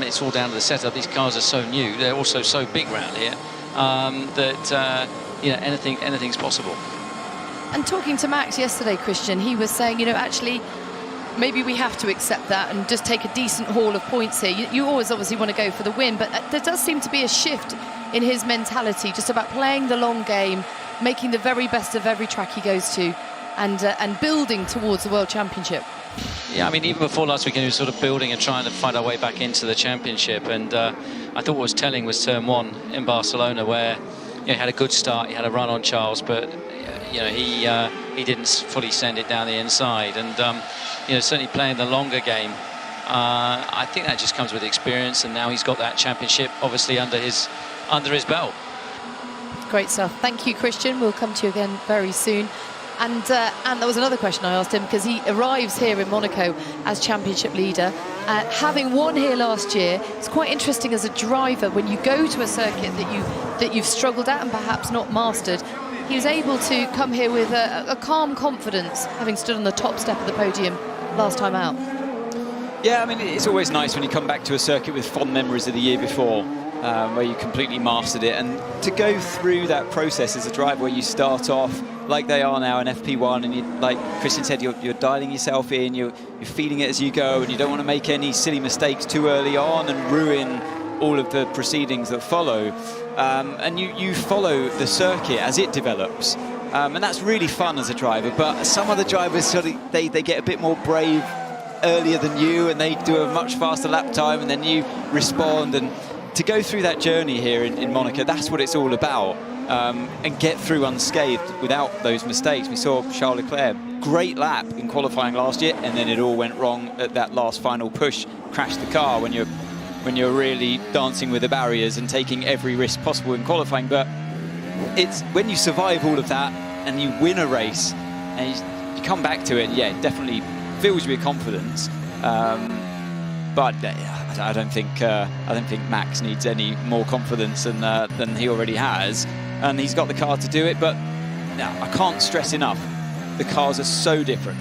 It's all down to the setup. These cars are so new, they're also so big around here that you know, anything's possible. And talking to Max yesterday, Christian, he was saying, you know, actually, maybe we have to accept that and just take a decent haul of points here. You always obviously want to go for the win, but there does seem to be a shift in his mentality, just about playing the long game, making the very best of every track he goes to, and building towards the World Championship. Yeah, I mean, even before last weekend, he was sort of building and trying to find our way back into the championship. And I thought what was telling was turn 1 in Barcelona, where he had a good start, he had a run on Charles, but you know, he didn't fully send it down the inside. And you know, certainly playing the longer game, I think that just comes with experience. And now he's got that championship, obviously under his belt. Great stuff. Thank you, Christian. We'll come to you again very soon. And there was another question I asked him, because he arrives here in Monaco as championship leader. Having won here last year, it's quite interesting as a driver when you go to a circuit that you've struggled at and perhaps not mastered. He was able to come here with a calm confidence, having stood on the top step of the podium last time out. Yeah, I mean, it's always nice when you come back to a circuit with fond memories of the year before, where you completely mastered it, and to go through that process as a driver where you start off like they are now in FP1, and you, like Christian said, you're dialing yourself in, you're feeling it as you go, and you don't want to make any silly mistakes too early on and ruin all of the proceedings that follow. And you follow the circuit as it develops, and that's really fun as a driver. But some other drivers sort of they get a bit more brave earlier than you, and they do a much faster lap time, and then you respond. And to go through that journey here in Monaco, that's what it's all about, and get through unscathed without those mistakes. We saw Charles Leclerc, great lap in qualifying last year, and then it all went wrong at that last final push, crashed the car when you're really dancing with the barriers and taking every risk possible in qualifying. But it's when you survive all of that and you win a race and you come back to it, yeah, it definitely fills you with confidence. But I don't think Max needs any more confidence than he already has, and he's got the car to do it. But no, I can't stress enough, the cars are so different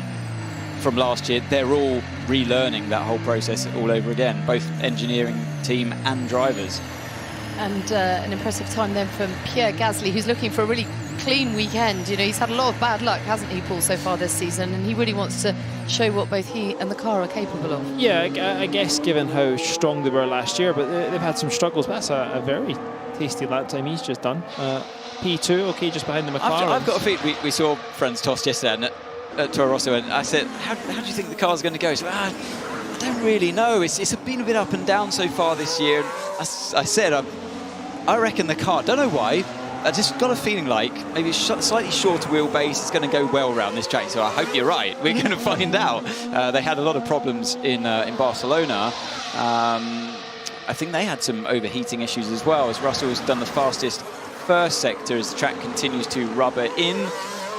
from last year. They're all relearning that whole process all over again, both engineering team and drivers. And an impressive time then from Pierre Gasly, who's looking for a really clean weekend. You know, he's had a lot of bad luck, hasn't he, Paul, so far this season, and he really wants to show what both he and the car are capable of. Yeah, I guess given how strong they were last year, but they've had some struggles. But that's a very tasty lap time he's just done. P2, okay, just behind the McLaren. I've got a feeling we saw Franz Tost yesterday at Toro Rosso, and I said, how do you think the car's going to go? So, I don't really know. It's been a bit up and down so far this year. I said, I reckon the car, don't know why, I just got a feeling like maybe a slightly shorter wheelbase is going to go well around this track. So I hope you're right. We're going to find out. They had a lot of problems in Barcelona. I think they had some overheating issues as well, as Russell's done the fastest first sector as the track continues to rubber in.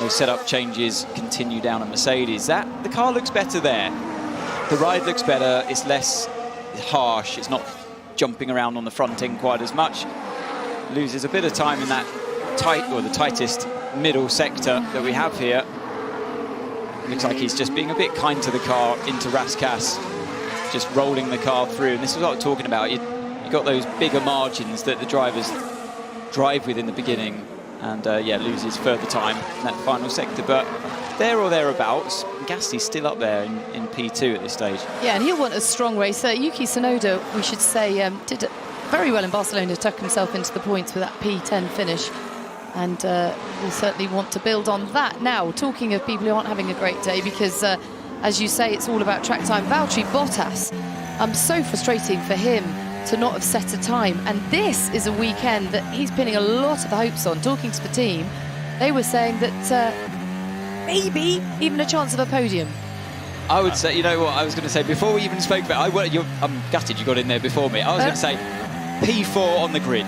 Those setup changes continue down at Mercedes. The car looks better there. The ride looks better. It's less harsh. It's not jumping around on the front end quite as much. Loses a bit of time in that tight, or the tightest middle sector that we have here. Looks like he's just being a bit kind to the car into Raskas, just rolling the car through. And this is what I'm talking about. You got those bigger margins that the drivers drive with in the beginning, and yeah, loses further time in that final sector. But there or thereabouts, Gasly's still up there in P2 at this stage. Yeah, and he'll want a strong race. Yuki Tsunoda, we should say, did very well in Barcelona, tuck himself into the points with that P10 finish. And we'll certainly want to build on that. Now, talking of people who aren't having a great day, because as you say, it's all about track time. Valtteri Bottas, so frustrating for him to not have set a time. And this is a weekend that he's pinning a lot of the hopes on. Talking to the team, they were saying that maybe even a chance of a podium. I would say, you know what, I was going to say, before we even spoke about it, I'm gutted you got in there before me. I was going to say P4 on the grid.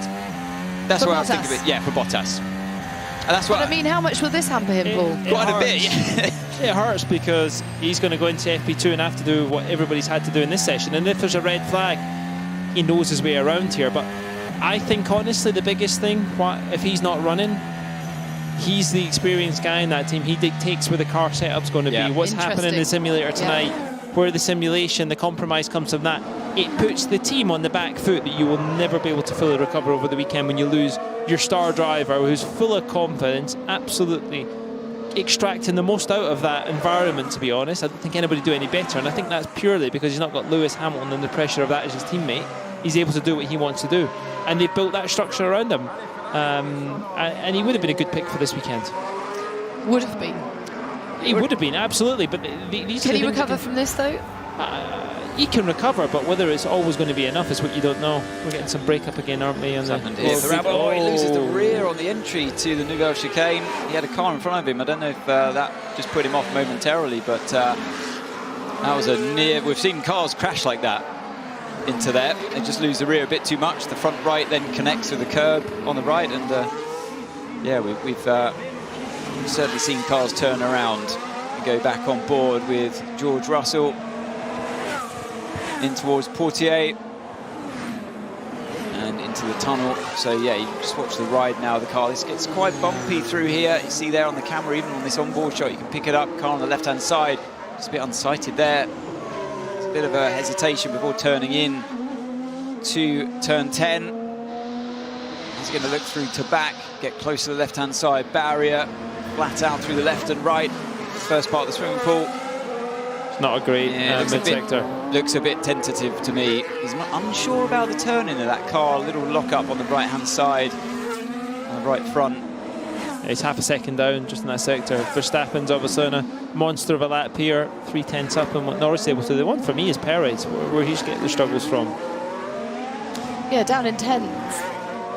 That's what I was thinking of it. Yeah, for Bottas. And that's what I mean, how much will this hamper him, Paul? Quite a bit. It hurts because he's going to go into FP2 and have to do what everybody's had to do in this session. And if there's a red flag, he knows his way around here. But I think, honestly, the biggest thing, if he's not running, he's the experienced guy in that team. He dictates where the car setup's going to be. What's happening in the simulator tonight, where the simulation, the compromise comes from that. It puts the team on the back foot that you will never be able to fully recover over the weekend when you lose your star driver who's full of confidence, absolutely extracting the most out of that environment, to be honest. I don't think anybody do any better, and I think that's purely because he's not got Lewis Hamilton and the pressure of that as his teammate. He's able to do what he wants to do, and they've built that structure around him, and he would have been a good pick for this weekend. Would have been. He would have been, absolutely, but these can he recover from this, though? He can recover, but whether it's always going to be enough is what you don't know. We're getting some break-up again, aren't we? On the he loses the rear on the entry to the Nouvelle chicane. He had a car in front of him. I don't know if that just put him off momentarily, but that was a near... We've seen cars crash like that into there. They just lose the rear a bit too much. The front right then connects with the curb on the right, and yeah, we've certainly seen cars turn around and go back on board with George Russell in towards Portier and into the tunnel. So yeah, you just watch the ride now of the car. This gets quite bumpy through here. You see there on the camera, even on this onboard shot, you can pick it up. Car on the left-hand side, just a bit unsighted there. It's a bit of a hesitation before turning in to turn 10. He's going to look through to back, get close to the left-hand side barrier, flat out through the left and right. First part of the swimming pool. Not a great mid-sector. Looks a bit tentative to me. He's unsure about the turning of that car. A little lock-up on the right-hand side, on the right front. Yeah, he's half a second down just in that sector. Verstappen's obviously on a monster of a lap here, 3/10 up, and what Norris able to do. The one for me is Perez, where he's getting the struggles from. Yeah, down in 10th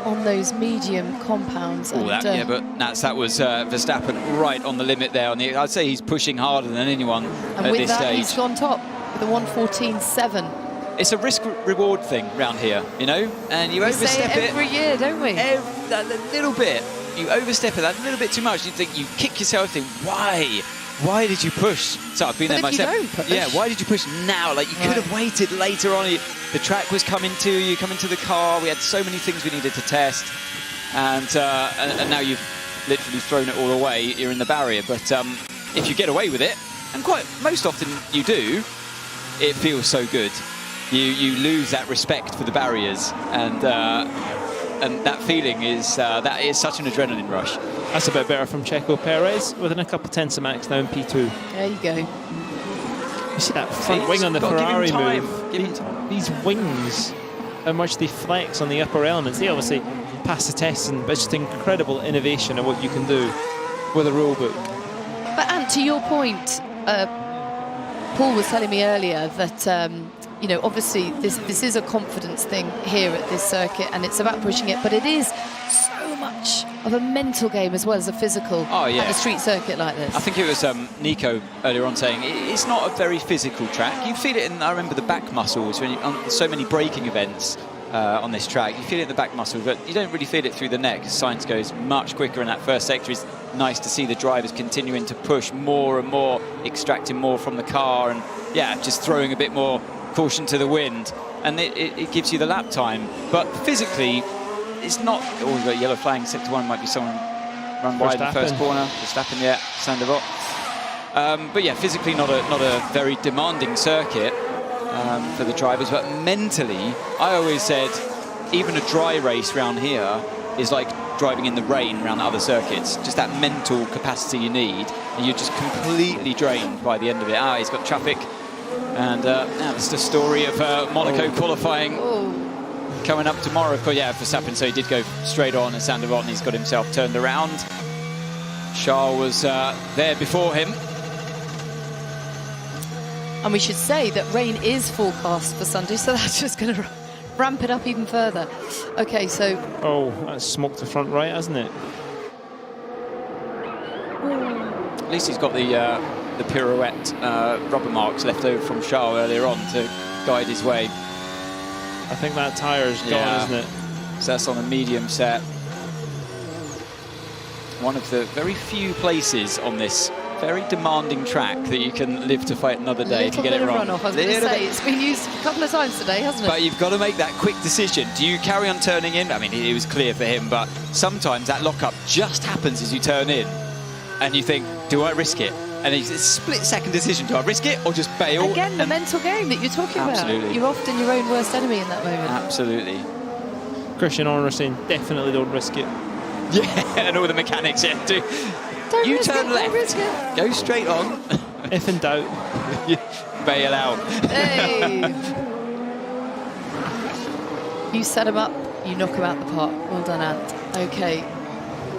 on those medium compounds. Yeah, but that was Verstappen right on the limit there. I'd say he's pushing harder than anyone at this stage. He's gone top with a 1:14.7. It's a risk-reward thing round here, you know, and you overstep it every year, don't we? A little bit. You overstep it that little bit too much. You think, you kick yourself, think, why? Why did you push? So I've been there myself. Yeah, why did you push now? Like, you could have waited later on. The track was coming to you, coming to the car. We had so many things we needed to test, and now you've literally thrown it all away. You're in the barrier. But if you get away with it, and quite most often you do, it feels so good. You lose that respect for the barriers, and that feeling is such an adrenaline rush. That's a bit better from Checo. Perez within a couple tenths of max now in P2. There you go. You see that front wing on the Ferrari move? These wings, how much they flex on the upper elements. They obviously pass the tests, but it's just incredible innovation of what you can do with a rule book. But Ant, to your point, Paul was telling me earlier that you know, obviously this is a confidence thing here at this circuit, and it's about pushing it, but it is so much of a mental game as well as a physical yeah. at a street circuit like this. I think it was Nico earlier on saying it's not a very physical track. You feel it in, I remember the back muscles, when on so many braking events on this track, you feel it in the back muscles, but you don't really feel it through the neck. Sainz goes much quicker in that first sector. It's nice to see the drivers continuing to push more and more, extracting more from the car, and yeah, just throwing a bit more caution to the wind, and it gives you the lap time. But physically, it's not. Oh, we've got yellow flag. Sector 1 might be someone run wide in the first corner. Verstappen, yeah, Sandoval. But yeah, physically not a very demanding circuit for the drivers. But mentally, I always said, even a dry race round here is like driving in the rain around other circuits. Just that mental capacity you need, and you're just completely drained by the end of it. He's got traffic, and that's the story of Monaco qualifying. Coming up tomorrow, of course, yeah, Verstappen, so he did go straight on, and Sandoval, he's got himself turned around. Charles was there before him. And we should say that rain is forecast for Sunday, so that's just going to ramp it up even further. Okay, so... Oh, that's smoked the front right, hasn't it? At least he's got the pirouette rubber marks left over from Charles earlier on to guide his way. I think that tyre's gone, isn't it? So that's on a medium set. One of the very few places on this very demanding track that you can live to fight another day if you get it wrong. Runoff, I was going to say, it's been used a couple of times today, hasn't it? But you've got to make that quick decision. Do you carry on turning in? I mean, it was clear for him, but sometimes that lockup just happens as you turn in, and you think, do I risk it? And it's a split-second decision. Do I risk it or just bail? Again, the mental game that you're talking Absolutely. about. You're often your own worst enemy in that moment. Absolutely. Christian Horner saying, definitely don't risk it. Yeah, and all the mechanics here too. Don't turn left. Don't risk it. Go straight on. If in doubt. Bail out. Hey. You set him up, you knock him out the park. Well done, Ant. Okay.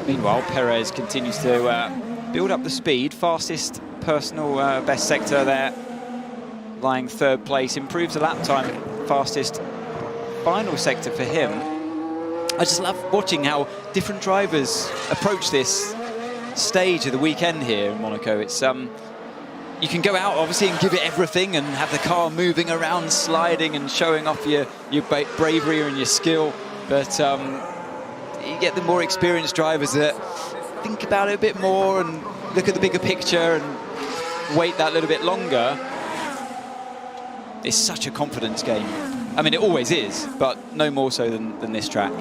Meanwhile, Perez continues to build up the speed. Fastest personal best sector there, lying third place. Improves the lap time. Fastest final sector for him. I just love watching how different drivers approach this stage of the weekend here in Monaco. It's you can go out obviously and give it everything and have the car moving around, sliding and showing off your bravery and your skill, but you get the more experienced drivers that think about it a bit more and look at the bigger picture and wait that little bit longer. It's such a confidence game. I mean, it always is, but no more so than this track.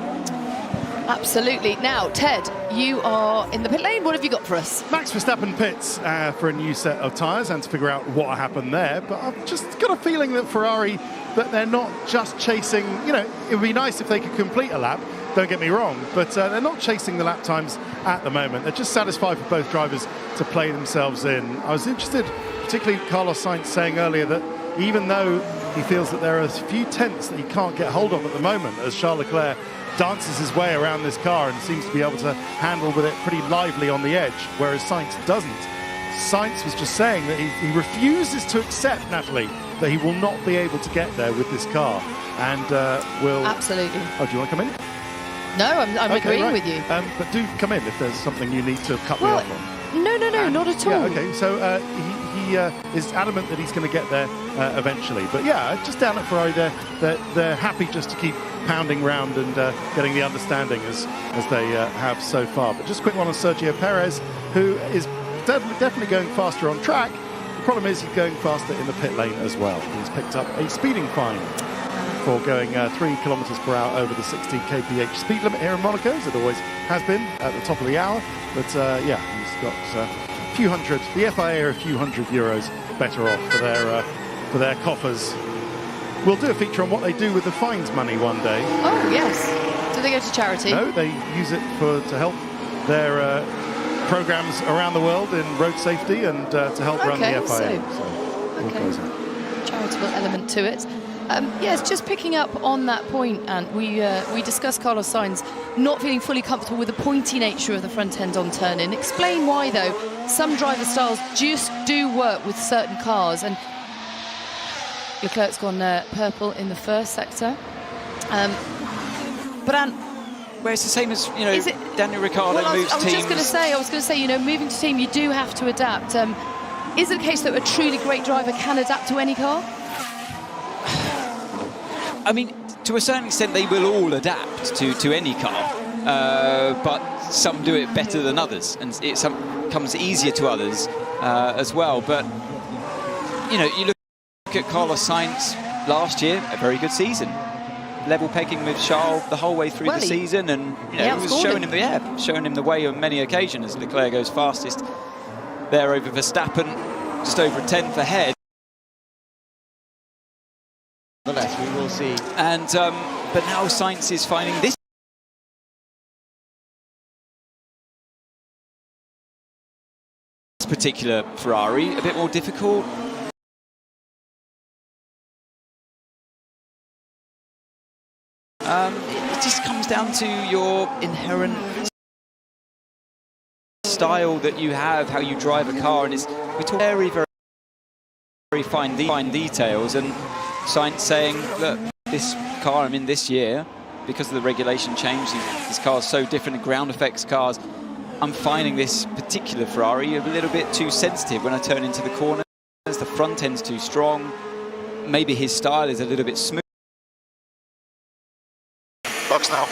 Absolutely. Now, Ted, you are in the pit lane. What have you got for us? Max Verstappen pits for a new set of tyres and to figure out what happened there. But I've just got a feeling that Ferrari, that they're not just chasing, you know, it would be nice if they could complete a lap, don't get me wrong, but they're not chasing the lap times at the moment. They're just satisfied for both drivers to play themselves in. I was interested, particularly Carlos Sainz saying earlier that even though he feels that there are a few tenths that he can't get hold of at the moment, as Charles Leclerc dances his way around this car and seems to be able to handle with it pretty lively on the edge, whereas Sainz doesn't. Sainz was just saying that he refuses to accept, Natalie, that he will not be able to get there with this car, and will... Absolutely. Oh, do you want to come in? No, I'm Okay, agreeing right. with you. But do come in if there's something you need to cut me off on. No, not at all. Yeah, okay, so he is adamant that he's going to get there eventually. But yeah, just down at Ferrari, they're happy just to keep pounding round and getting the understanding as they have so far. But just a quick one on Sergio Perez, who is definitely going faster on track. The problem is he's going faster in the pit lane as well. He's picked up a speeding fine for going 3 kilometers per hour over the 60 kph speed limit here in Monaco, as it always has been at the top of the hour. But yeah, he's got a few hundred, the FIA are a few €100 better off for their coffers. We'll do a feature on what they do with the fines money one day. Oh, yes. Do they go to charity? No, they use it to help their programs around the world in road safety and to help run the FIA. Charitable element to it. Yes, just picking up on that point, and we discussed Carlos Sainz not feeling fully comfortable with the pointy nature of the front end on turn-in. Explain why, though, some driver styles just do work with certain cars, and Leclerc's gone purple in the first sector. But where it's the same as, you know, Daniel Ricciardo well, moves teams. I was going to say, you know, moving to team, you do have to adapt. Is it a case that a truly great driver can adapt to any car? I mean, to a certain extent, they will all adapt to any car, but some do it better than others, and it comes easier to others as well. But, you know, you look at Carlos Sainz last year, a very good season. Level pegging with Charles the whole way through the season, and you know, he was showing him the way on many occasions. Leclerc goes fastest there over Verstappen, just over a tenth ahead. Nonetheless, we will see. And but now Sainz is finding this particular Ferrari a bit more difficult. It just comes down to your inherent style that you have, how you drive a car, and we talk very, very, very fine details. And Sainz saying, look, this car I'm in this year, because of the regulation change, this car's so different, the ground effects cars, I'm finding this particular Ferrari a little bit too sensitive when I turn into the corners. The front end's too strong. Maybe his style is a little bit smooth. Box now.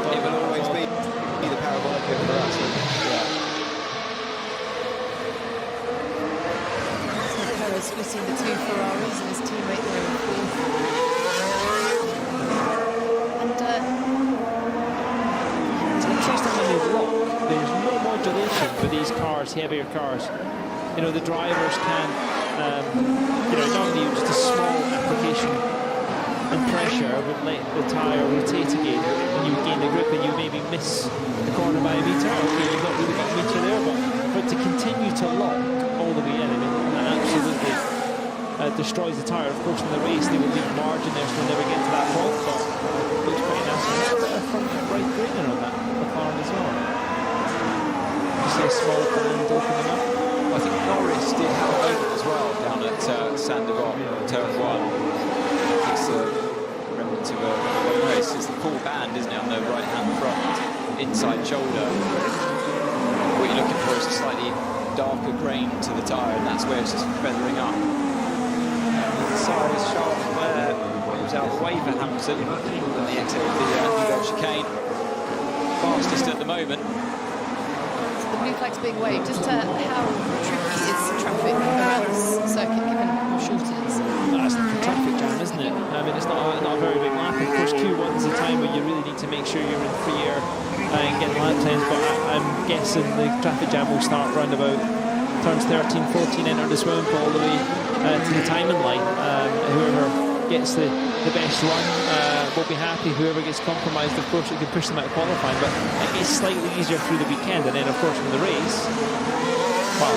but it will always be the parabolic for us. Perez splitting the two Ferraris and his teammate there in fourth. And it's interesting when they lock, there's no modulation for these cars, heavier cars. You know, the drivers can, normally just a small application and pressure would let the tyre rotate again, and you would gain the grip and you maybe miss the corner by a metre. Okay, you've not really got a metre there, but to continue to lock all the way in, I mean, that absolutely destroys the tyre. Of course, in the race, they will leave margin there, so they'll never get to that point, but it looks quite nice. And a bit of front right graining on that McLaren as well. You see a small band opening up. I think Norris did have a moment as well down at Sandoval, turn 1. It's a remnant of a race. It's the full band, isn't it, on the right-hand front, inside shoulder. What you're looking for is a slightly darker grain to the tyre, and that's where it's just feathering up. Inside is Charles Leclerc, who was out of the way for Hamilton on the exit of the Newell chicane. Fastest at the moment. the blue flag's being waved. Just how tricky is traffic around this circuit, given how short it is? That's like a traffic jam, isn't it? I mean, it's not a very big lap. Of course, Q1 is the time where you really need to make sure you're in free air and get lap times, but I'm guessing the traffic jam will start round about turns 13, 14, enter the swimming pool all the way to the timing line. Whoever gets the best run will be happy. Whoever gets compromised, of course, it can push them out of qualifying, but it gets slightly easier through the weekend. And then, of course, in the race, well,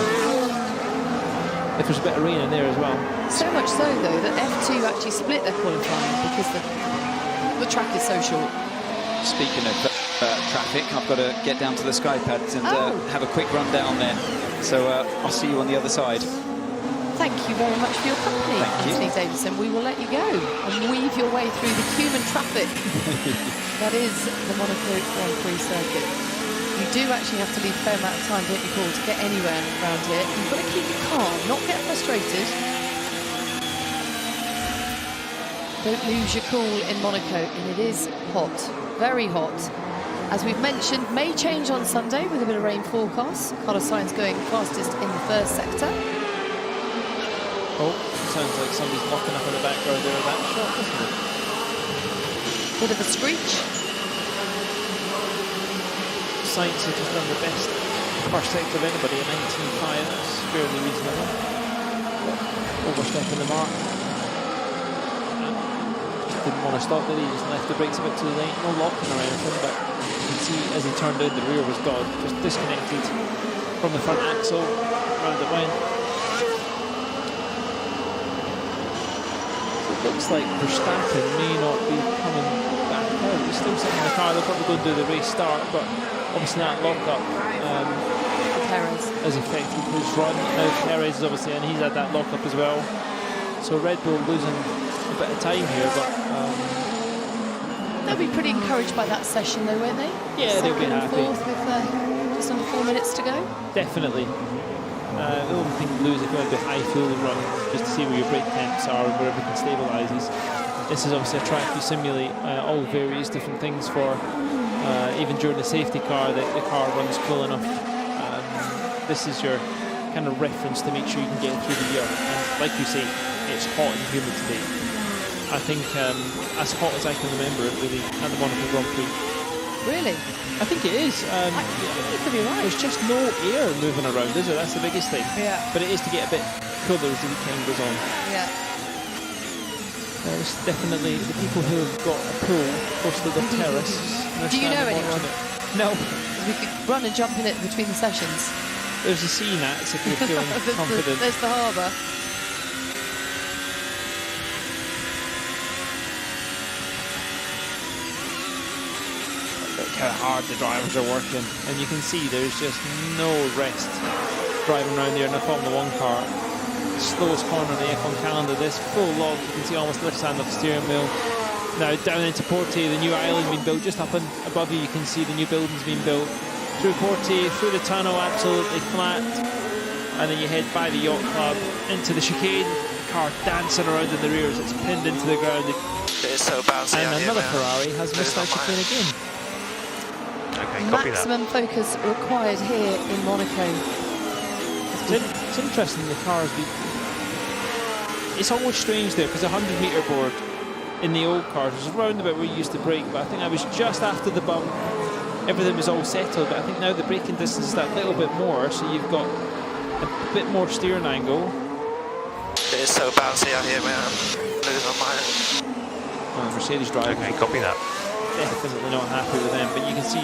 if there's a bit of rain in there as well. So much so, though, that F2 actually split their qualifying because the track is so short. Speaking of traffic, I've got to get down to the sky pads and have a quick run down there. So I'll see you on the other side. Thank you very much for your company, Anthony Davison. We will let you go and weave your way through the human traffic that is the Monaco Grand Prix circuit. You do actually have to leave a fair amount of time, don't you, Paul, to get anywhere around here. You've got to keep it calm, not get frustrated. Don't lose your cool in Monaco, and it is hot, very hot. As we've mentioned, may change on Sunday with a bit of rain forecast. Carlos Sainz going fastest in the first sector. Oh, sounds like somebody's locking up in the background there of that shot, doesn't it? Bit of a screech. Sainz has just done the best first sector of anybody at 19.5. That's fairly reasonable. Overstepping the mark. Just didn't want to stop, did he? Just left the brakes a bit to the right. No locking or anything, but you can see as he turned in, the rear was gone. Just disconnected from the front axle. Round it went. Looks like Verstappen may not be coming back out. He's still sitting in the car. They'll probably go and do the race start, but obviously that lock-up has affected his run. Now Perez is obviously, and he's had that lock-up as well. So Red Bull losing a bit of time here, but they'll be pretty encouraged by that session, though, won't they? Yeah, they'll be happy. Fourth with just under 4 minutes to go. Definitely. The only thing to lose if you want to do high fuel run, just to see where your brake temps are and where everything stabilises. This is obviously a track you simulate all various different things for. Even during the safety car, the car runs cool enough. This is your kind of reference to make sure you can get through the year. And like you say, it's hot and humid today. I think as hot as I can remember it, really, at the Monaco Grand Prix. Really? I think it is. I think you could be right. There's just no air moving around, is there? That's the biggest thing. Yeah. But it is to get a bit cooler as the weekend goes on. Yeah. There's definitely the people who have got a pool close to the terrace. Do you know anyone? No. We could run and jump in it between the sessions. There's the sea nats if you're feeling confident. There's the harbour. Look how hard the drivers are working, and you can see there's just no rest driving around there in a Formula 1 car. Slowest corner on the F1 calendar. This full log, you can see almost left hand of the steering wheel. Now down into Porte, the new island being built just up and above you. You can see the new buildings being built. Through Porte, through the tunnel, absolutely flat, and then you head by the yacht club into the chicane. The car dancing around in the rear as it's pinned into the ground. It's so bouncy. And another Ferrari has missed that chicane again. Okay, copy that. Maximum focus required here in Monaco. It's interesting, the cars. It's almost strange there, because a 100-metre board in the old cars was around about where you used to brake, but I think I was just after the bump. Everything was all settled, but I think now the braking distance is that little bit more, so you've got a bit more steering angle. It is so bouncy out here, man. I'm losing my mind. Well, Mercedes driver. Okay, copy that. Definitely not happy with them, but you can see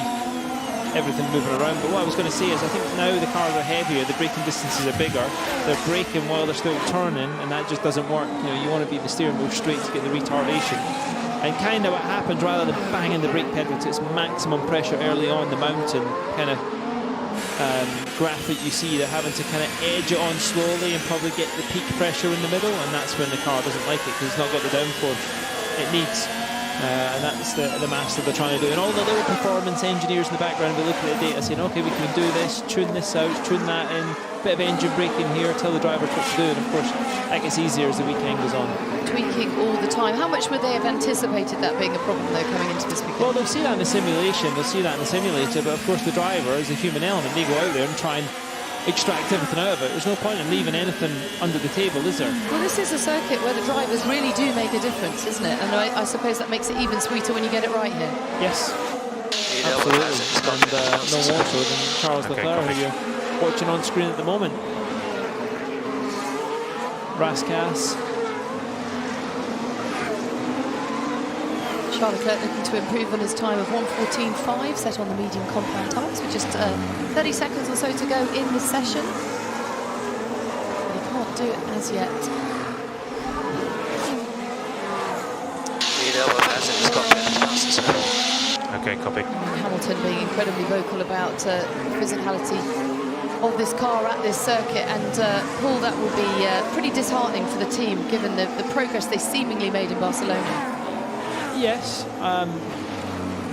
everything moving around. But what I was going to say is, I think now the cars are heavier, the braking distances are bigger, they're braking while they're still turning, and that just doesn't work. You know, you want to be the steering wheel straight to get the retardation. And kind of what happens, rather than banging the brake pedal to its maximum pressure early on the mountain kind of graph that you see, they're having to kind of edge it on slowly and probably get the peak pressure in the middle, and that's when the car doesn't like it, because it's not got the downforce it needs. And that's the master they're trying to do. And all the little performance engineers in the background will look at the data saying, okay, we can do this, tune this out, tune that in, bit of engine braking here, tell the driver what to do. And of course, that gets easier as the weekend goes on. Tweaking all the time. How much would they have anticipated that being a problem, though, coming into this weekend? Well, they'll see that in the simulation, they'll see that in the simulator, but of course the driver is a human element. They go out there and try and extract everything out of it. There's no point in leaving anything under the table, is there? Well, this is a circuit where the drivers really do make a difference, isn't it? And I suppose that makes it even sweeter when you get it right here. Yes, absolutely. And no more so than Charles Leclerc, who you're watching on screen at the moment. Rascasse. Charles Leclerc looking to improve on his time of 1:14.5, set on the medium compound tyres, with just 30 seconds or so to go in the session. But he can't do it as yet. Okay, copy. Hamilton being incredibly vocal about the physicality of this car at this circuit, and Paul, that will be pretty disheartening for the team, given the progress they seemingly made in Barcelona. Yes,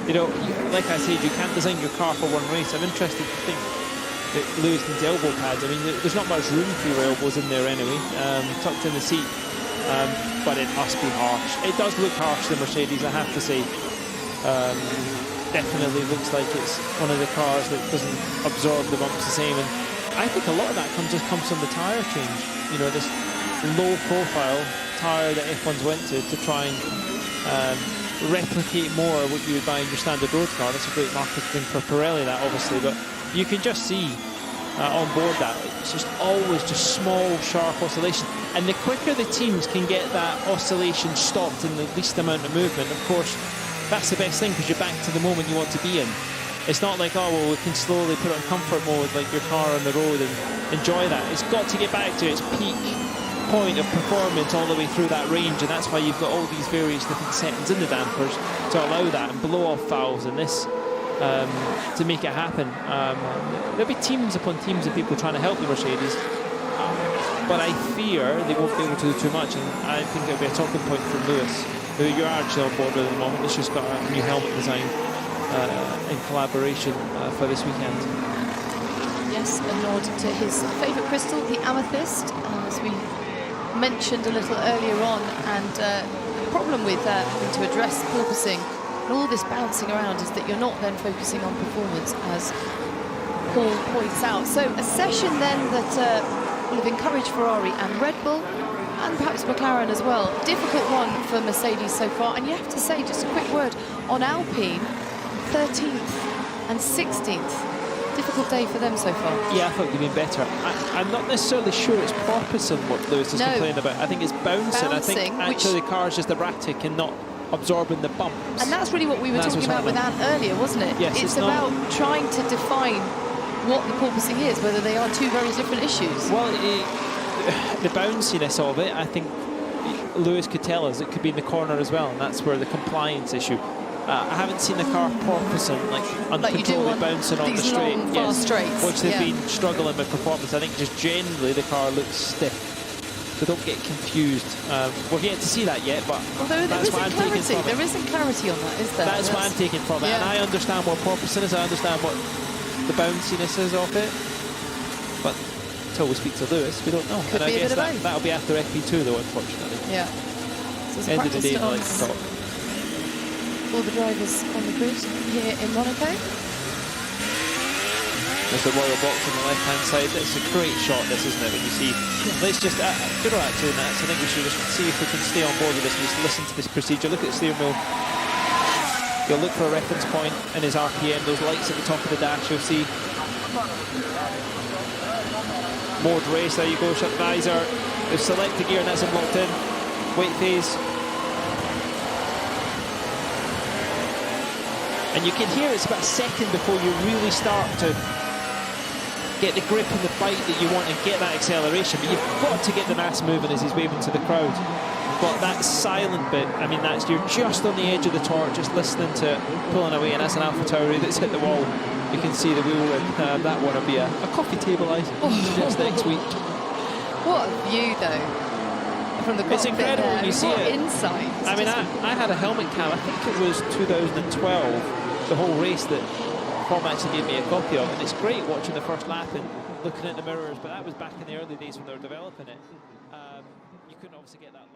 you know, like I said, you can't design your car for one race. I'm interested to think that Lewis needs elbow pads. I mean, there's not much room for your elbows in there anyway, tucked in the seat, but it must be harsh. It does look harsh, the Mercedes, I have to say. Definitely looks like it's one of the cars that doesn't absorb the bumps the same, and I think a lot of that just comes from the tyre change. You know, this low-profile tyre that F1's went to try and replicate more what you would buy in your standard road car. That's a great marketing for Pirelli, that obviously, but you can just see on board that it's just always just small, sharp oscillation, and the quicker the teams can get that oscillation stopped in the least amount of movement, of course, that's the best thing, because you're back to the moment you want to be in. It's not like, oh, well, we can slowly put it on comfort mode like your car on the road and enjoy that. It's got to get back to its peak point of performance all the way through that range, and that's why you've got all these various different settings in the dampers to allow that, and blow-off valves and this to make it happen. There'll be teams upon teams of people trying to help the Mercedes, but I fear they won't be able to do too much, and I think it'll be a talking point for Lewis, who you're actually on board with at the moment. He's just got a new helmet design in collaboration for this weekend. Yes, a nod to his favourite crystal, the amethyst, as we mentioned a little earlier on, and the problem with having to address porpoising and all this bouncing around is that you're not then focusing on performance, as Paul points out. So a session then that will have encouraged Ferrari and Red Bull, and perhaps McLaren as well. Difficult one for Mercedes so far, and you have to say, just a quick word on Alpine, 13th and 16th. Difficult day for them so far. Yeah, I thought they'd been better. I'm not necessarily sure it's porpoising what Lewis is complaining about. I think it's bouncing. I think actually the car's just erratic and not absorbing the bumps. And that's really what we were talking about with Ant earlier, wasn't it? Yes, it's about trying to define what the porpoising is, whether they are two very different issues. Well, the bounciness of it, I think Lewis could tell us it could be in the corner as well, and that's where the compliance issue. I haven't seen the car porpoising, like uncontrollably bouncing on the straight. Long, fast straights. Which they've been struggling with performance. I think just generally the car looks stiff. So don't get confused. We're yet to see that yet, but that's what I'm taking from it. There isn't clarity on that, is there? That's what I'm taking from it. And I understand what porpoising is, I understand what the bounciness is of it. But until we speak to Lewis, we don't know. Could and I be guess a bit of both. that'll be after FP2 though, unfortunately. Yeah. So End of the day, I like to talk. All the drivers on the grid here in Monaco. There's the royal box on the left-hand side. It's a great shot, this, isn't it? When you see, let's just, good luck to that. I think we should just see if we can stay on board with this and just listen to this procedure. Look at the steering wheel. You'll look for a reference point in his RPM, those lights at the top of the dash, you'll see. Mode race, there you go, shut visor. They've selected gear and that's him locked in. Wait phase. And you can hear it's about a second before you really start to get the grip and the bite that you want and get that acceleration. But you've got to get the mass moving as he's waving to the crowd. But that silent bit, I mean, that's, you're just on the edge of the torque, just listening to it, pulling away, and that's an Alpha Tauri that's hit the wall. You can see the wheel rim. That one will be a coffee table, I suggest, next week. What a view, though, from the cockpit. It's incredible when you see what it. Insight. I mean, I had a helmet cam, I think it was 2012, the whole race that Tom actually gave me a copy of, and it's great watching the first lap and looking at the mirrors, but that was back in the early days when they were developing it. You couldn't obviously get that.